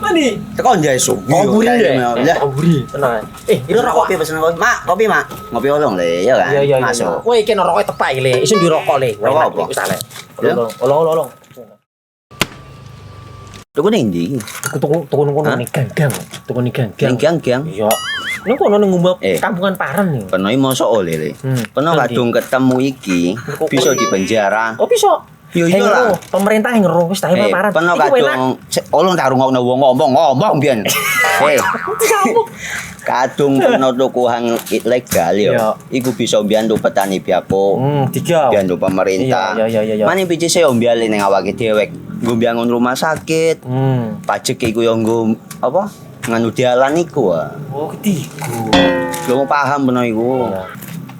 mandi. Tekan jaya su. Koburi ya. Koburi. Tenang. Ini rokok. Kopi pesen kopi. Mak, kopi mak. Ngopi olong le, ya kan? Iya. Masuk. Woi, iki rokoknya tepak iki le. Isin dirokok le. Rokok apa? Wis ale. Ya? Olong. Tuku ning ndi? Tuku nunggu ning ganggang. Tuku ning ganggang. Gang-gang. Iya. Nang kono nang ngumbah Eh. kampungan Paren nih. Peno mosok oleh le. Peno Nanti. kadung ketemu iki bisa dipenjara. Oh bisa. Yo iya lah. Pemerintah yang ngeru wis tahe Paren. Peno Iki enak. kadung olong tak rungokno wong ngomong biyen. Kadung peno tuku hang ilegal yo. Iya. Iku bisa mbiyantu petani biako. Tiga. Mbiyantu pemerintah. Iya. Mane picise yo mbiale ning awake dewek. Nggo mbiyangun rumah sakit. Pajak iku yo nggo apa? Nganu dalan iku ah. Oh, ketiku. Lu paham peno iku.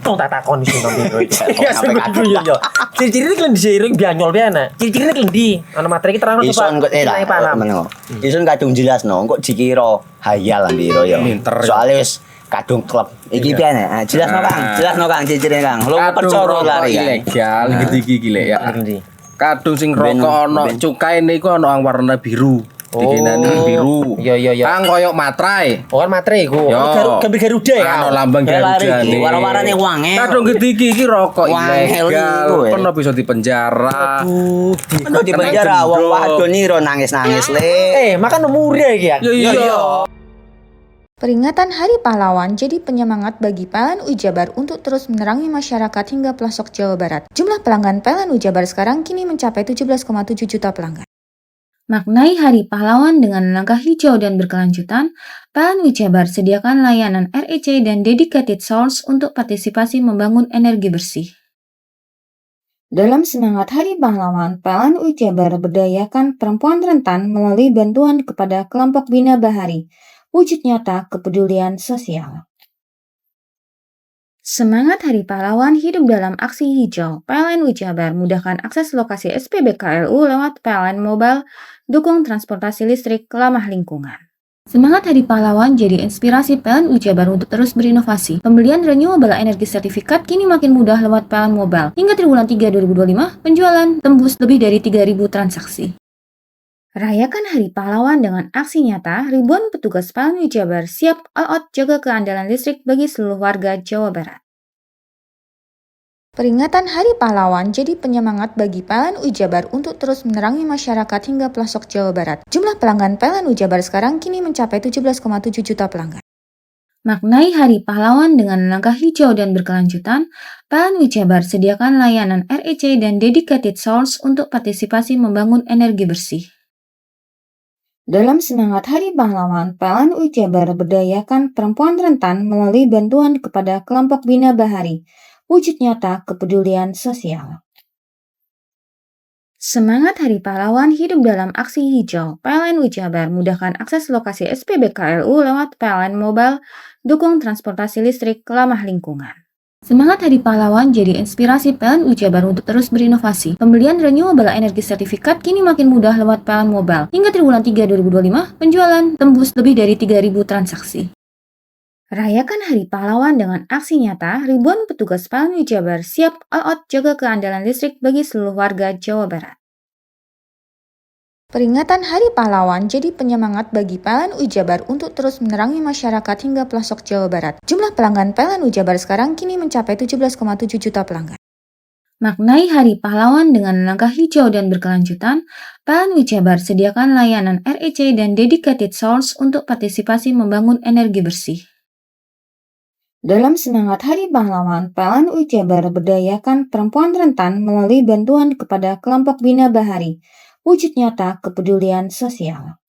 Tong tak takon sing nang biro iki. Ya sebenarnya yo. Ciri-ciri iki diseiring bianyol piana. Ciri-cirine iki ndi? Ana materi iki terang Ison kok lah paham. meneng. Ison kadung jelasno kok dikira hayal ambiro yo. Soale wis kadung klub. Iki piye jelasno Kang, ciri-cirine Kang. Lu percaya lari kan. ilegal iki le ya. Ndi? Kadung sing rokok ono cukaine iku ono yang warna biru. Dikenani biru. Iya. Kang koyo matrai. Oh kan materi iku. Gambar Garuda ya. Ono lambang Garuda. Warna-warnane wange. Kadung gede iki rokok Wangel ilegal. iku, eh. Pernah bisa dipenjara. Peno di penjara wong wadon niro nangis-nangis le. Makan murah iki ya. Iya. Peringatan Hari Pahlawan jadi penyemangat bagi PLN UI Jabar untuk terus menerangi masyarakat hingga pelosok Jawa Barat. Jumlah pelanggan PLN UI Jabar sekarang kini mencapai 17,7 juta pelanggan. Maknai Hari Pahlawan dengan langkah hijau dan berkelanjutan, PLN UI Jabar sediakan layanan REC dan dedicated source untuk partisipasi membangun energi bersih. Dalam semangat Hari Pahlawan, PLN UI Jabar berdayakan perempuan rentan melalui bantuan kepada kelompok Bina Bahari, wujud nyata kepedulian sosial. Semangat Hari Pahlawan hidup dalam aksi hijau. PLN UI Jabar mudahkan akses lokasi SPBKLU lewat PLN Mobile, dukung transportasi listrik ramah lingkungan. Semangat Hari Pahlawan jadi inspirasi PLN UI Jabar untuk terus berinovasi. Pembelian renewable energy sertifikat kini makin mudah lewat PLN Mobile. Hingga triwulan 3 2025, penjualan tembus lebih dari 3.000 transaksi. Rayakan Hari Pahlawan dengan aksi nyata, ribuan petugas PLN UI Jabar siap all out jaga keandalan listrik bagi seluruh warga Jawa Barat. Peringatan Hari Pahlawan jadi penyemangat bagi PLN UI Jabar untuk terus menerangi masyarakat hingga pelosok Jawa Barat. Jumlah pelanggan PLN UI Jabar sekarang kini mencapai 17,7 juta pelanggan. Maknai Hari Pahlawan dengan langkah hijau dan berkelanjutan, PLN UI Jabar sediakan layanan REC dan dedicated source untuk partisipasi membangun energi bersih. Dalam semangat Hari Pahlawan, PLN UI Jabar berdayakan perempuan rentan melalui bantuan kepada kelompok Bina Bahari, wujud nyata kepedulian sosial. Semangat Hari Pahlawan hidup dalam aksi hijau. PLN UI Jabar mudahkan akses lokasi SPBKLU lewat PLN Mobile, dukung transportasi listrik ramah lingkungan. Semangat Hari Pahlawan jadi inspirasi PLN UI Jabar untuk terus berinovasi. Pembelian renewable energy sertifikat kini makin mudah lewat PLN Mobile. Hingga triwulan 3 2025, penjualan tembus lebih dari 3.000 transaksi. Rayakan Hari Pahlawan dengan aksi nyata, ribuan petugas PLN UI Jabar siap all out jaga keandalan listrik bagi seluruh warga Jawa Barat. Peringatan Hari Pahlawan jadi penyemangat bagi PLN UI Jabar untuk terus menerangi masyarakat hingga pelosok Jawa Barat. Jumlah pelanggan PLN UI Jabar sekarang kini mencapai 17,7 juta pelanggan. Maknai Hari Pahlawan dengan langkah hijau dan berkelanjutan, PLN UI Jabar sediakan layanan REC dan dedicated source untuk partisipasi membangun energi bersih. Dalam semangat Hari Pahlawan, PLN UI Jabar berdayakan perempuan rentan melalui bantuan kepada kelompok Bina Bahari, wujud nyata kepedulian sosial.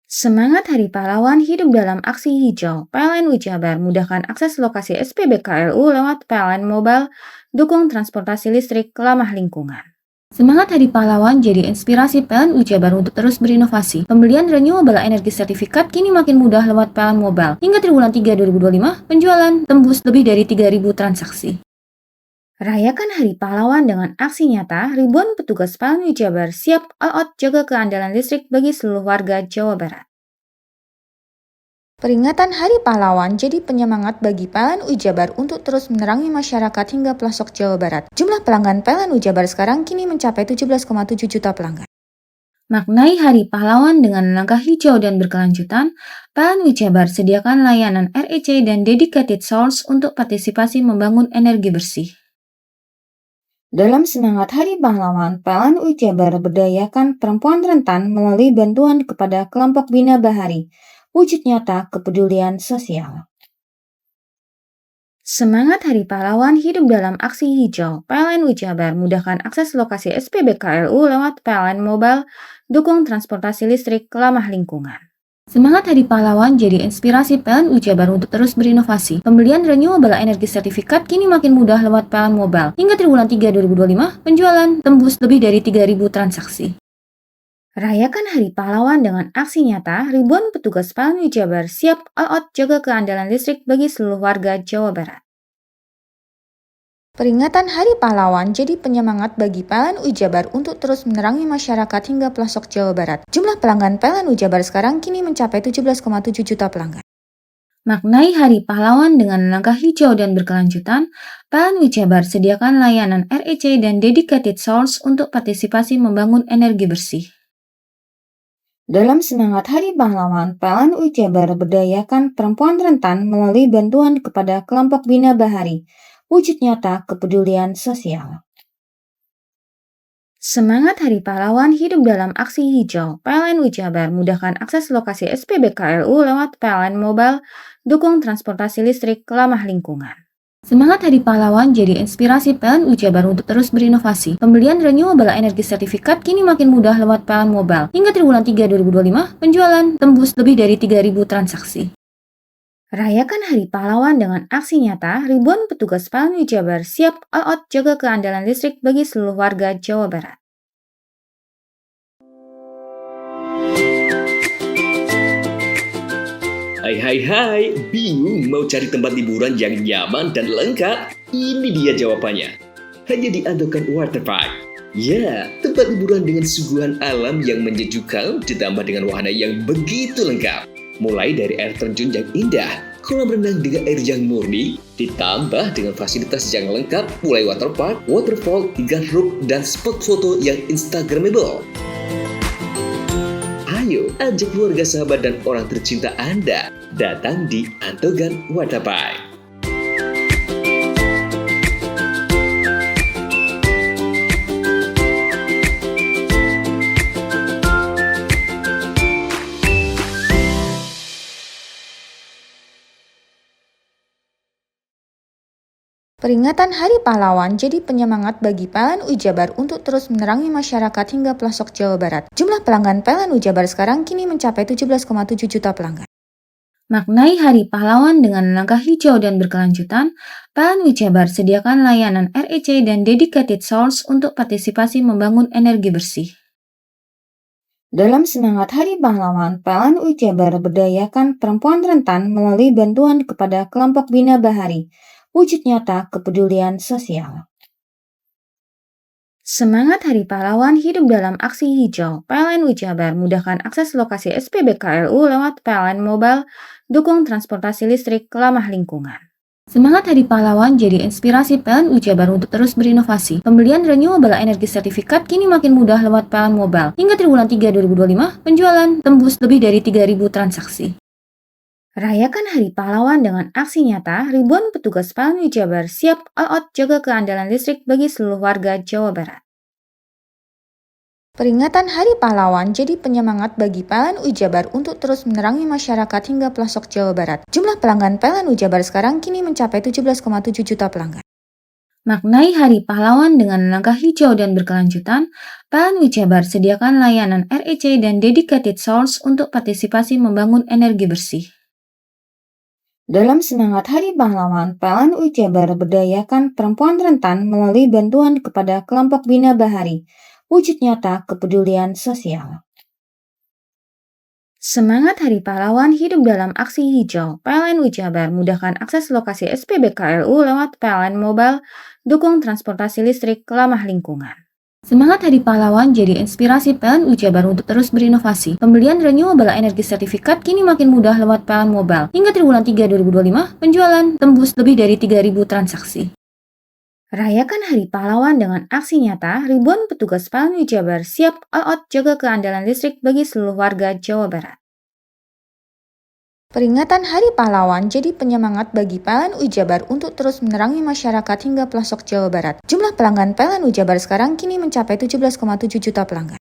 Semangat Hari Pahlawan hidup dalam aksi hijau. PLN UI Jabar mudahkan akses lokasi SPBKLU lewat PLN Mobile, dukung transportasi listrik ramah lingkungan. Semangat Hari Pahlawan jadi inspirasi PLN UI Jabar untuk terus berinovasi. Pembelian renewable energy sertifikat kini makin mudah lewat PLN Mobile. Hingga triwulan 3 2025, penjualan tembus lebih dari 3.000 transaksi. Rayakan Hari Pahlawan dengan aksi nyata, ribuan petugas PLN UI Jabar siap all out jaga keandalan listrik bagi seluruh warga Jawa Barat. Peringatan Hari Pahlawan jadi penyemangat bagi PLN UI Jabar untuk terus menerangi masyarakat hingga pelosok Jawa Barat. Jumlah pelanggan PLN UI Jabar sekarang kini mencapai 17,7 juta pelanggan. Maknai Hari Pahlawan dengan langkah hijau dan berkelanjutan, PLN UI Jabar sediakan layanan REC dan dedicated source untuk partisipasi membangun energi bersih. Dalam semangat Hari Pahlawan, PLN UI Jabar berdayakan perempuan rentan melalui bantuan kepada kelompok Bina Bahari, wujud nyata kepedulian sosial. Semangat Hari Pahlawan hidup dalam aksi hijau. PLN UI Jabar mudahkan akses lokasi SPBKLU lewat PLN Mobile, dukung transportasi listrik ramah lingkungan. Semangat Hari Pahlawan jadi inspirasi PLN UI Jabar untuk terus berinovasi. Pembelian renewable energy sertifikat kini makin mudah lewat PLN Mobile. Hingga triwulan 3 2025, penjualan tembus lebih dari 3.000 transaksi. Rayakan Hari Pahlawan dengan aksi nyata, ribuan petugas PLN UI Jabar siap all out jaga keandalan listrik bagi seluruh warga Jawa Barat. Peringatan Hari Pahlawan jadi penyemangat bagi PLN UI Jabar untuk terus menerangi masyarakat hingga pelosok Jawa Barat. Jumlah pelanggan PLN UI Jabar sekarang kini mencapai 17,7 juta pelanggan. Maknai Hari Pahlawan dengan langkah hijau dan berkelanjutan, PLN UI Jabar sediakan layanan REC dan dedicated source untuk partisipasi membangun energi bersih. Dalam semangat Hari Pahlawan, PLN UI Jabar berdayakan perempuan rentan melalui bantuan kepada kelompok Bina Bahari, wujud nyata kepedulian sosial. Semangat Hari Pahlawan hidup dalam aksi hijau. PLN UI Jabar mudahkan akses lokasi SPBKLU lewat PLN Mobile, dukung transportasi listrik ramah lingkungan. Semangat Hari Pahlawan jadi inspirasi PLN UI Jabar untuk terus berinovasi. Pembelian renewable energy sertifikat kini makin mudah lewat PLN Mobile. Hingga triwulan 3 2025, penjualan tembus lebih dari 3.000 transaksi. Rayakan Hari Pahlawan dengan aksi nyata, ribuan petugas PLN UI Jabar siap all out jaga keandalan listrik bagi seluruh warga Jawa Barat. Hai, bingung mau cari tempat liburan yang nyaman dan lengkap? Ini dia jawabannya. Hanya di Andokan Waterpark. Ya, tempat liburan dengan suguhan alam yang menyejukkan ditambah dengan wahana yang begitu lengkap. Mulai dari air terjun yang indah, kolam renang dengan air yang murni, ditambah dengan fasilitas yang lengkap mulai waterpark, waterfall, hingga roof dan spot foto yang instagramable. Ayo, ajak keluarga, sahabat, dan orang tercinta Anda datang di Andokan Waterpark. Peringatan Hari Pahlawan jadi penyemangat bagi PLN UI Jabar untuk terus menerangi masyarakat hingga pelosok Jawa Barat. Jumlah pelanggan PLN UI Jabar sekarang kini mencapai 17,7 juta pelanggan. Maknai Hari Pahlawan dengan langkah hijau dan berkelanjutan, PLN UI Jabar sediakan layanan REC dan dedicated source untuk partisipasi membangun energi bersih. Dalam semangat Hari Pahlawan, PLN UI Jabar berdayakan perempuan rentan melalui bantuan kepada kelompok Bina Bahari, wujud nyata kepedulian sosial. Semangat Hari Pahlawan hidup dalam aksi hijau. PLN UI Jabar mudahkan akses lokasi SPBKLU lewat PLN Mobile, dukung transportasi listrik ramah lingkungan. Semangat Hari Pahlawan jadi inspirasi PLN UI Jabar untuk terus berinovasi. Pembelian renewable energy sertifikat kini makin mudah lewat PLN Mobile. Hingga triwulan 3 2025, penjualan tembus lebih dari 3.000 transaksi. Rayakan Hari Pahlawan dengan aksi nyata, ribuan petugas PLN UI Jabar siap all out jaga keandalan listrik bagi seluruh warga Jawa Barat. Peringatan Hari Pahlawan jadi penyemangat bagi PLN Ujabar untuk terus menerangi masyarakat hingga pelosok Jawa Barat. Jumlah pelanggan PLN Ujabar sekarang kini mencapai 17,7 juta pelanggan. Maknai Hari Pahlawan dengan langkah hijau dan berkelanjutan, PLN Ujabar sediakan layanan REC dan dedicated source untuk partisipasi membangun energi bersih. Dalam semangat Hari Pahlawan, PLN Ujabar berdayakan perempuan rentan melalui bantuan kepada kelompok Bina Bahari, wujud nyata kepedulian sosial. Semangat Hari Pahlawan hidup dalam aksi hijau. PLN Ujabar mudahkan akses lokasi SPBKLU lewat PLN Mobile, dukung transportasi listrik ramah lingkungan. Semangat Hari Pahlawan jadi inspirasi PLN Ujabar untuk terus berinovasi. Pembelian renewable energy sertifikat kini makin mudah lewat PLN Mobile. Hingga triwulan 3 2025, penjualan tembus lebih dari 3.000 transaksi. Rayakan Hari Pahlawan dengan aksi nyata, ribuan petugas PLN Ujabar siap all out jaga keandalan listrik bagi seluruh warga Jawa Barat. Peringatan Hari Pahlawan jadi penyemangat bagi PLN Ujabar untuk terus menerangi masyarakat hingga pelosok Jawa Barat. Jumlah pelanggan PLN Ujabar sekarang kini mencapai 17,7 juta pelanggan.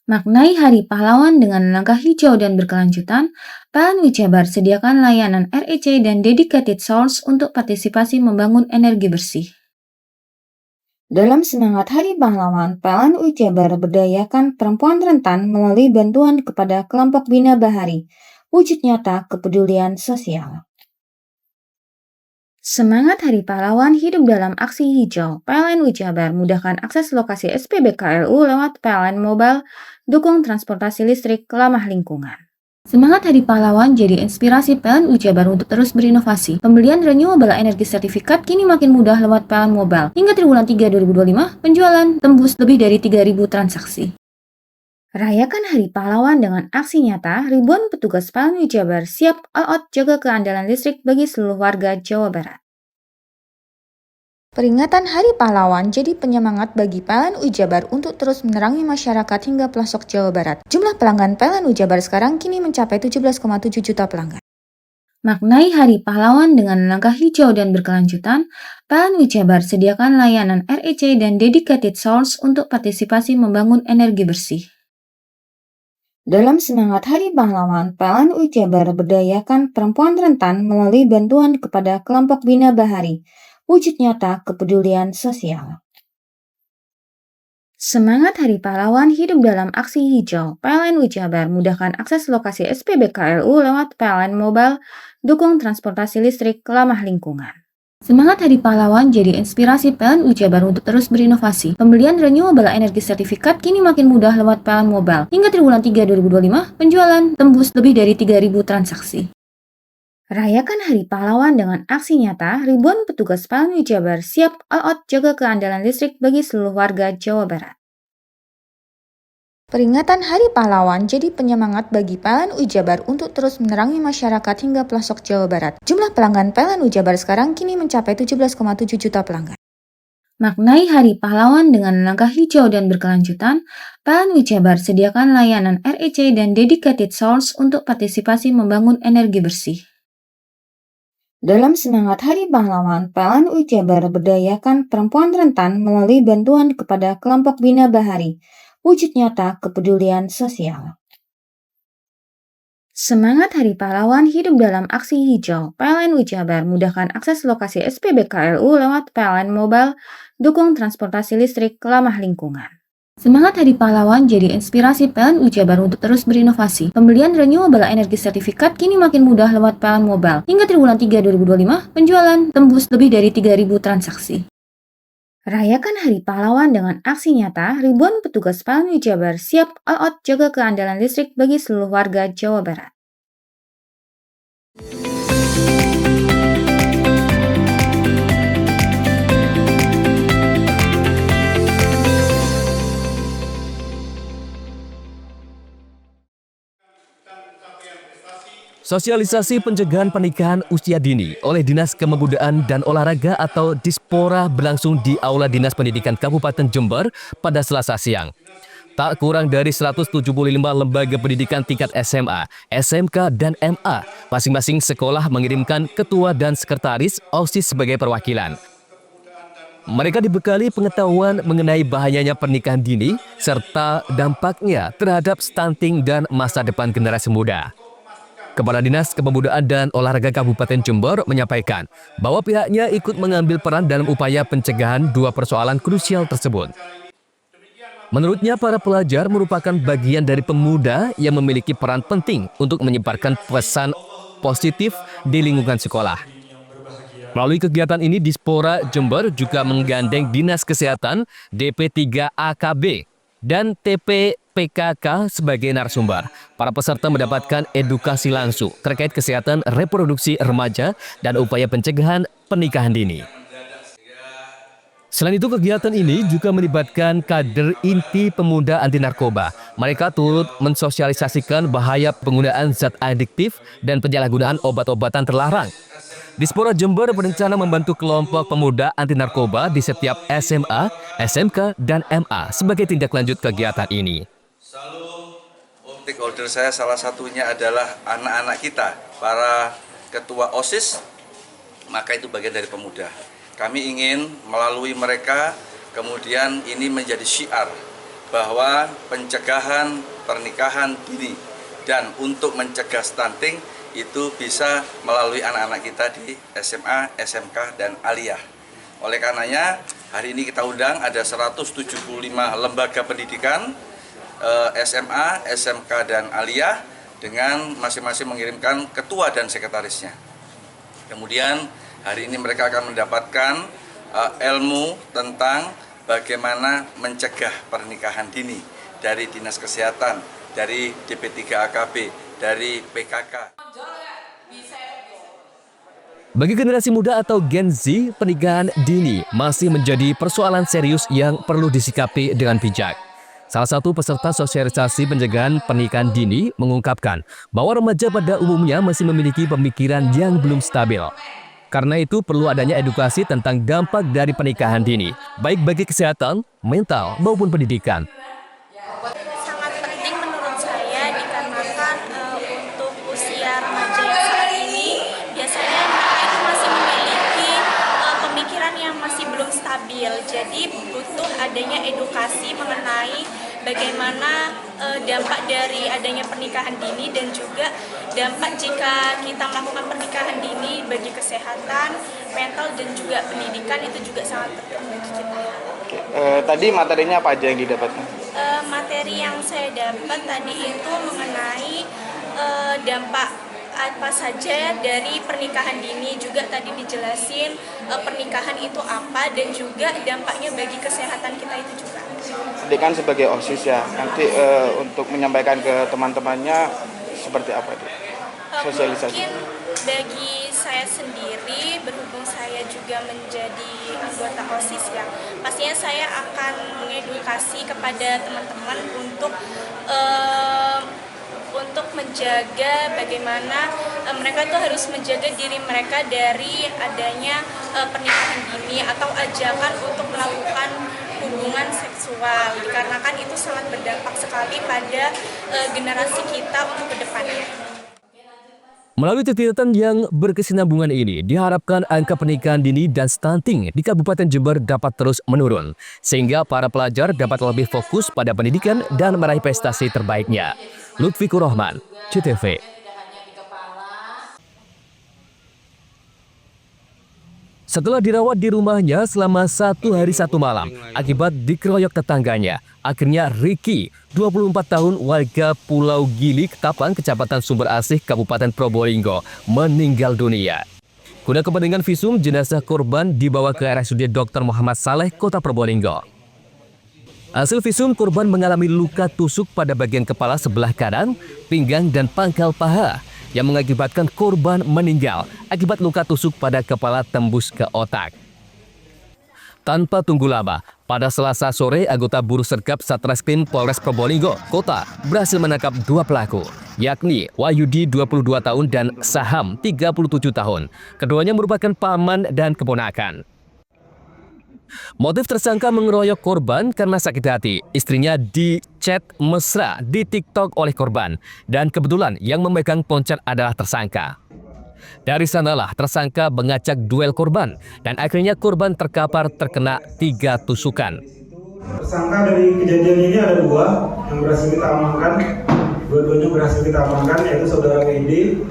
Maknai Hari Pahlawan dengan langkah hijau dan berkelanjutan, PLN Ujabar sediakan layanan REC dan dedicated source untuk partisipasi membangun energi bersih. Dalam semangat Hari Pahlawan, PLN Ujabar berdayakan perempuan rentan melalui bantuan kepada kelompok Bina Bahari, wujud nyata kepedulian sosial. Semangat Hari Pahlawan hidup dalam aksi hijau. PLN Ujabar mudahkan akses lokasi SPBKLU lewat PLN Mobile, dukung transportasi listrik ramah lingkungan. Semangat Hari Pahlawan jadi inspirasi PLN Ujabar untuk terus berinovasi. Pembelian renewable energy sertifikat kini makin mudah lewat PLN Mobile. Hingga triwulan 3 2025, penjualan tembus lebih dari 3.000 transaksi. Rayakan Hari Pahlawan dengan aksi nyata, ribuan petugas PLN Ujabar siap all out jaga keandalan listrik bagi seluruh warga Jawa Barat. Peringatan Hari Pahlawan jadi penyemangat bagi PLN Ujabar untuk terus menerangi masyarakat hingga pelosok Jawa Barat. Jumlah pelanggan PLN Ujabar sekarang kini mencapai 17,7 juta pelanggan. Maknai Hari Pahlawan dengan langkah hijau dan berkelanjutan, PLN Ujabar sediakan layanan REC dan dedicated source untuk partisipasi membangun energi bersih. Dalam semangat Hari Pahlawan, PLN Ujabar berdayakan perempuan rentan melalui bantuan kepada kelompok Bina Bahari, wujud nyata kepedulian sosial. Semangat Hari Pahlawan hidup dalam aksi hijau. PLN Ujabar mudahkan akses lokasi SPBKLU lewat PLN Mobile, dukung transportasi listrik ramah lingkungan. Semangat Hari Pahlawan jadi inspirasi PLN Ujabar untuk terus berinovasi. Pembelian renewable energy sertifikat kini makin mudah lewat PLN Mobile. Hingga triwulan 3 2025, penjualan tembus lebih dari 3.000 transaksi. Rayakan Hari Pahlawan dengan aksi nyata, ribuan petugas PLN Ujabar siap all out jaga keandalan listrik bagi seluruh warga Jawa Barat. Peringatan Hari Pahlawan jadi penyemangat bagi PLN Ujabar untuk terus menerangi masyarakat hingga pelosok Jawa Barat. Jumlah pelanggan PLN Ujabar sekarang kini mencapai 17,7 juta pelanggan. Maknai Hari Pahlawan dengan langkah hijau dan berkelanjutan, PLN Ujabar sediakan layanan REC dan dedicated source untuk partisipasi membangun energi bersih. Dalam semangat Hari Pahlawan, PLN Ujabar berdayakan perempuan rentan melalui bantuan kepada kelompok Bina Bahari, wujud nyata kepedulian sosial. Semangat Hari Pahlawan hidup dalam aksi hijau. PLN Ujabar mudahkan akses lokasi SPBKLU lewat PLN Mobile, dukung transportasi listrik ramah lingkungan. Semangat Hari Pahlawan jadi inspirasi PLN Ujabar untuk terus berinovasi. Pembelian renewable energy sertifikat kini makin mudah lewat PLN Mobile. Hingga triwulan 3 2025, penjualan tembus lebih dari 3.000 transaksi. Rayakan Hari Pahlawan dengan aksi nyata, ribuan petugas PLN Ujabar siap all out jaga keandalan listrik bagi seluruh warga Jawa Barat. Sosialisasi pencegahan pernikahan usia dini oleh Dinas Kepemudaan dan Olahraga atau Dispora berlangsung di Aula Dinas Pendidikan Kabupaten Jember pada Selasa siang. Tak kurang dari 175 lembaga pendidikan tingkat SMA, SMK, dan MA, masing-masing sekolah mengirimkan ketua dan sekretaris OSIS sebagai perwakilan. Mereka dibekali pengetahuan mengenai bahayanya pernikahan dini serta dampaknya terhadap stunting dan masa depan generasi muda. Kepala Dinas Kepemudaan dan Olahraga Kabupaten Jember menyampaikan bahwa pihaknya ikut mengambil peran dalam upaya pencegahan dua persoalan krusial tersebut. Menurutnya, para pelajar merupakan bagian dari pemuda yang memiliki peran penting untuk menyebarkan pesan positif di lingkungan sekolah. Melalui kegiatan ini, Dispora Jember juga menggandeng Dinas Kesehatan, DP3AKB, dan TPPKK sebagai narasumber. Para peserta mendapatkan edukasi langsung terkait kesehatan reproduksi remaja dan upaya pencegahan pernikahan dini. Selain itu, kegiatan ini juga melibatkan kader inti pemuda anti narkoba. Mereka turut mensosialisasikan bahaya penggunaan zat adiktif dan penyalahgunaan obat-obatan terlarang. Dispora Jember berencana membantu kelompok pemuda anti narkoba di setiap SMA, SMK, dan MA sebagai tindak lanjut kegiatan ini. Stakeholder saya salah satunya adalah anak-anak kita, para ketua OSIS, maka itu bagian dari pemuda. Kami ingin melalui mereka, kemudian ini menjadi syiar bahwa pencegahan pernikahan dini dan untuk mencegah stunting itu bisa melalui anak-anak kita di SMA, SMK, dan aliyah. Oleh karenanya, hari ini kita undang ada 175 lembaga pendidikan, SMA, SMK, dan aliyah dengan masing-masing mengirimkan ketua dan sekretarisnya. Kemudian hari ini mereka akan mendapatkan ilmu tentang bagaimana mencegah pernikahan dini dari Dinas Kesehatan, dari DP3AKB, dari PKK. Bagi generasi muda atau Gen Z, pernikahan dini masih menjadi persoalan serius yang perlu disikapi dengan bijak. Salah satu peserta sosialisasi pencegahan pernikahan dini mengungkapkan bahwa remaja pada umumnya masih memiliki pemikiran yang belum stabil. Karena itu perlu adanya edukasi tentang dampak dari pernikahan dini, baik bagi kesehatan, mental, maupun pendidikan. Sangat penting menurut saya dikarenakan untuk usia remaja yang saat ini biasanya mereka itu masih memiliki pemikiran yang masih belum stabil. Jadi butuh adanya edukasi mengenai bagaimana dampak dari adanya pernikahan dini dan juga dampak jika kita melakukan pernikahan dini bagi kesehatan, mental, dan juga pendidikan itu juga sangat penting bagi kita. Tadi materinya apa aja yang didapatkan? Materi yang saya dapat tadi itu mengenai dampak apa saja dari pernikahan dini, juga tadi dijelasin pernikahan itu apa dan juga dampaknya bagi kesehatan kita itu juga. Dia kan sebagai OSIS ya, nanti untuk menyampaikan ke teman-temannya seperti apa itu? Sosialisasi. Mungkin bagi saya sendiri, berhubung saya juga menjadi anggota OSIS ya, pastinya saya akan mengedukasi kepada teman-teman untuk menjaga bagaimana mereka itu harus menjaga diri mereka dari adanya pernikahan dini atau ajakan untuk melakukan hubungan seksual, dikarenakan itu sangat berdampak sekali pada generasi kita untuk kedepannya. Melalui kegiatan yang berkesinambungan ini, diharapkan angka pernikahan dini dan stunting di Kabupaten Jember dapat terus menurun, sehingga para pelajar dapat lebih fokus pada pendidikan dan meraih prestasi terbaiknya. Lutfikur Rahman, CTV. Setelah dirawat di rumahnya selama 1 hari 1 malam akibat dikeroyok tetangganya, akhirnya Ricky, 24 tahun warga Pulau Gili, Ketapang, Kecamatan Sumber Asih, Kabupaten Probolinggo, meninggal dunia. Guna kepentingan visum, jenazah korban dibawa ke RSUD Dr. Muhammad Saleh, Kota Probolinggo. Hasil visum, korban mengalami luka tusuk pada bagian kepala sebelah kanan, pinggang, dan pangkal paha, yang mengakibatkan korban meninggal akibat luka tusuk pada kepala tembus ke otak. Tanpa tunggu lama, pada Selasa sore, anggota Buruh Sergap Satreskrim Polres Probolinggo Kota berhasil menangkap 2 pelaku, yakni Wahyudi 22 tahun dan Saham 37 tahun. Keduanya merupakan paman dan keponakan. Motif tersangka mengeroyok korban karena sakit hati. Istrinya di-chat mesra di TikTok oleh korban, dan kebetulan yang memegang poncat adalah tersangka. Dari sanalah tersangka mengacak duel korban dan akhirnya korban terkapar terkena 3 tusukan. Tersangka dari kejadian ini ada 2 yang berhasil kita amankan. Dua-duanya berhasil kita amankan, yaitu saudara PID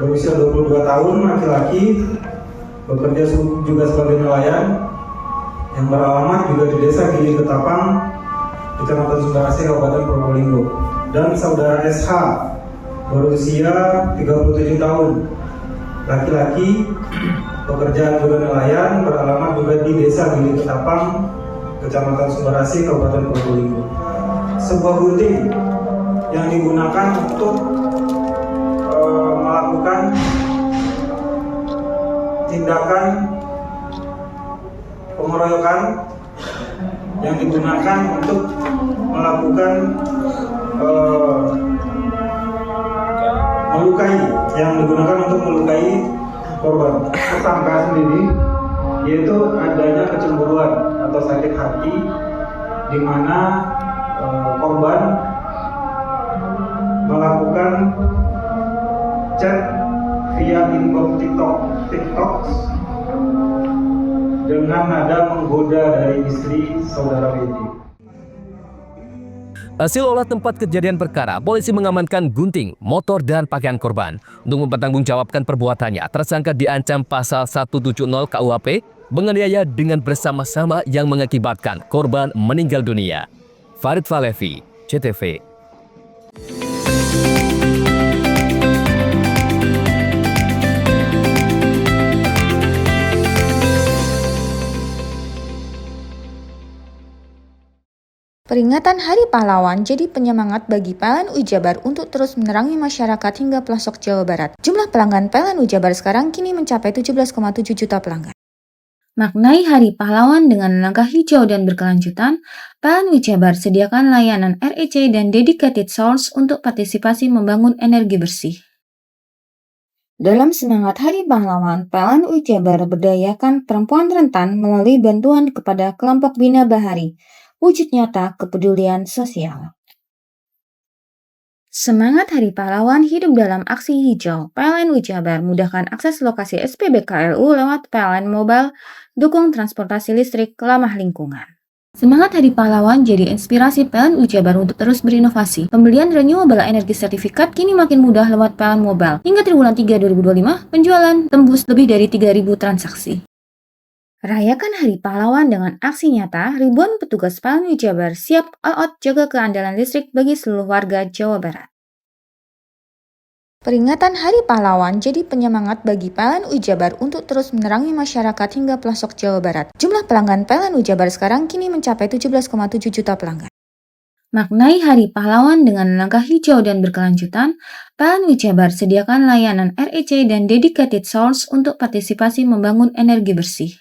berusia 22 tahun, laki-laki, bekerja juga sebagai nelayan, yang beralamat juga di Desa Gili Ketapang, Kecamatan Sumberasih, Kabupaten Probolinggo. Dan saudara SH berusia 37 tahun, laki-laki, pekerjaan juga nelayan, beralamat juga di Desa Gili Ketapang, Kecamatan Sumberasih, Kabupaten Probolinggo. Sebuah gunting yang digunakan untuk melakukan tindakan pengeroyokan, yang digunakan untuk melakukan melukai korban. Tersangka sendiri yaitu adanya kecemburuan atau sakit hati, di mana korban melakukan chat via inbox TikTok dengan nada menggoda dari istri saudara Windy. Hasil olah tempat kejadian perkara, polisi mengamankan gunting, motor, dan pakaian korban. Untuk mempertanggungjawabkan perbuatannya, tersangka diancam pasal 170 KUHP menganiaya dengan bersama-sama yang mengakibatkan korban meninggal dunia. Farid Falevi, CTV. Peringatan Hari Pahlawan jadi penyemangat bagi PLN Ujabar untuk terus menerangi masyarakat hingga pelosok Jawa Barat. Jumlah pelanggan PLN Ujabar sekarang kini mencapai 17,7 juta pelanggan. Maknai Hari Pahlawan dengan langkah hijau dan berkelanjutan, PLN Ujabar sediakan layanan REC dan dedicated source untuk partisipasi membangun energi bersih. Dalam semangat Hari Pahlawan, PLN Ujabar berdayakan perempuan rentan melalui bantuan kepada kelompok Bina Bahari, wujud nyata kepedulian sosial. Semangat Hari Pahlawan hidup dalam aksi hijau. PLN Ujabar mudahkan akses lokasi SPBKLU lewat PLN Mobile, dukung transportasi listrik ramah lingkungan. Semangat Hari Pahlawan jadi inspirasi PLN Ujabar untuk terus berinovasi. Pembelian renewable energy sertifikat kini makin mudah lewat PLN Mobile. Hingga triwulan 3 2025, penjualan tembus lebih dari 3.000 transaksi. Rayakan Hari Pahlawan dengan aksi nyata, ribuan petugas PLN Ujabar siap all out jaga keandalan listrik bagi seluruh warga Jawa Barat. Peringatan Hari Pahlawan jadi penyemangat bagi PLN Ujabar untuk terus menerangi masyarakat hingga pelosok Jawa Barat. Jumlah pelanggan PLN Ujabar sekarang kini mencapai 17,7 juta pelanggan. Maknai Hari Pahlawan dengan langkah hijau dan berkelanjutan, PLN Ujabar sediakan layanan REC dan dedicated source untuk partisipasi membangun energi bersih.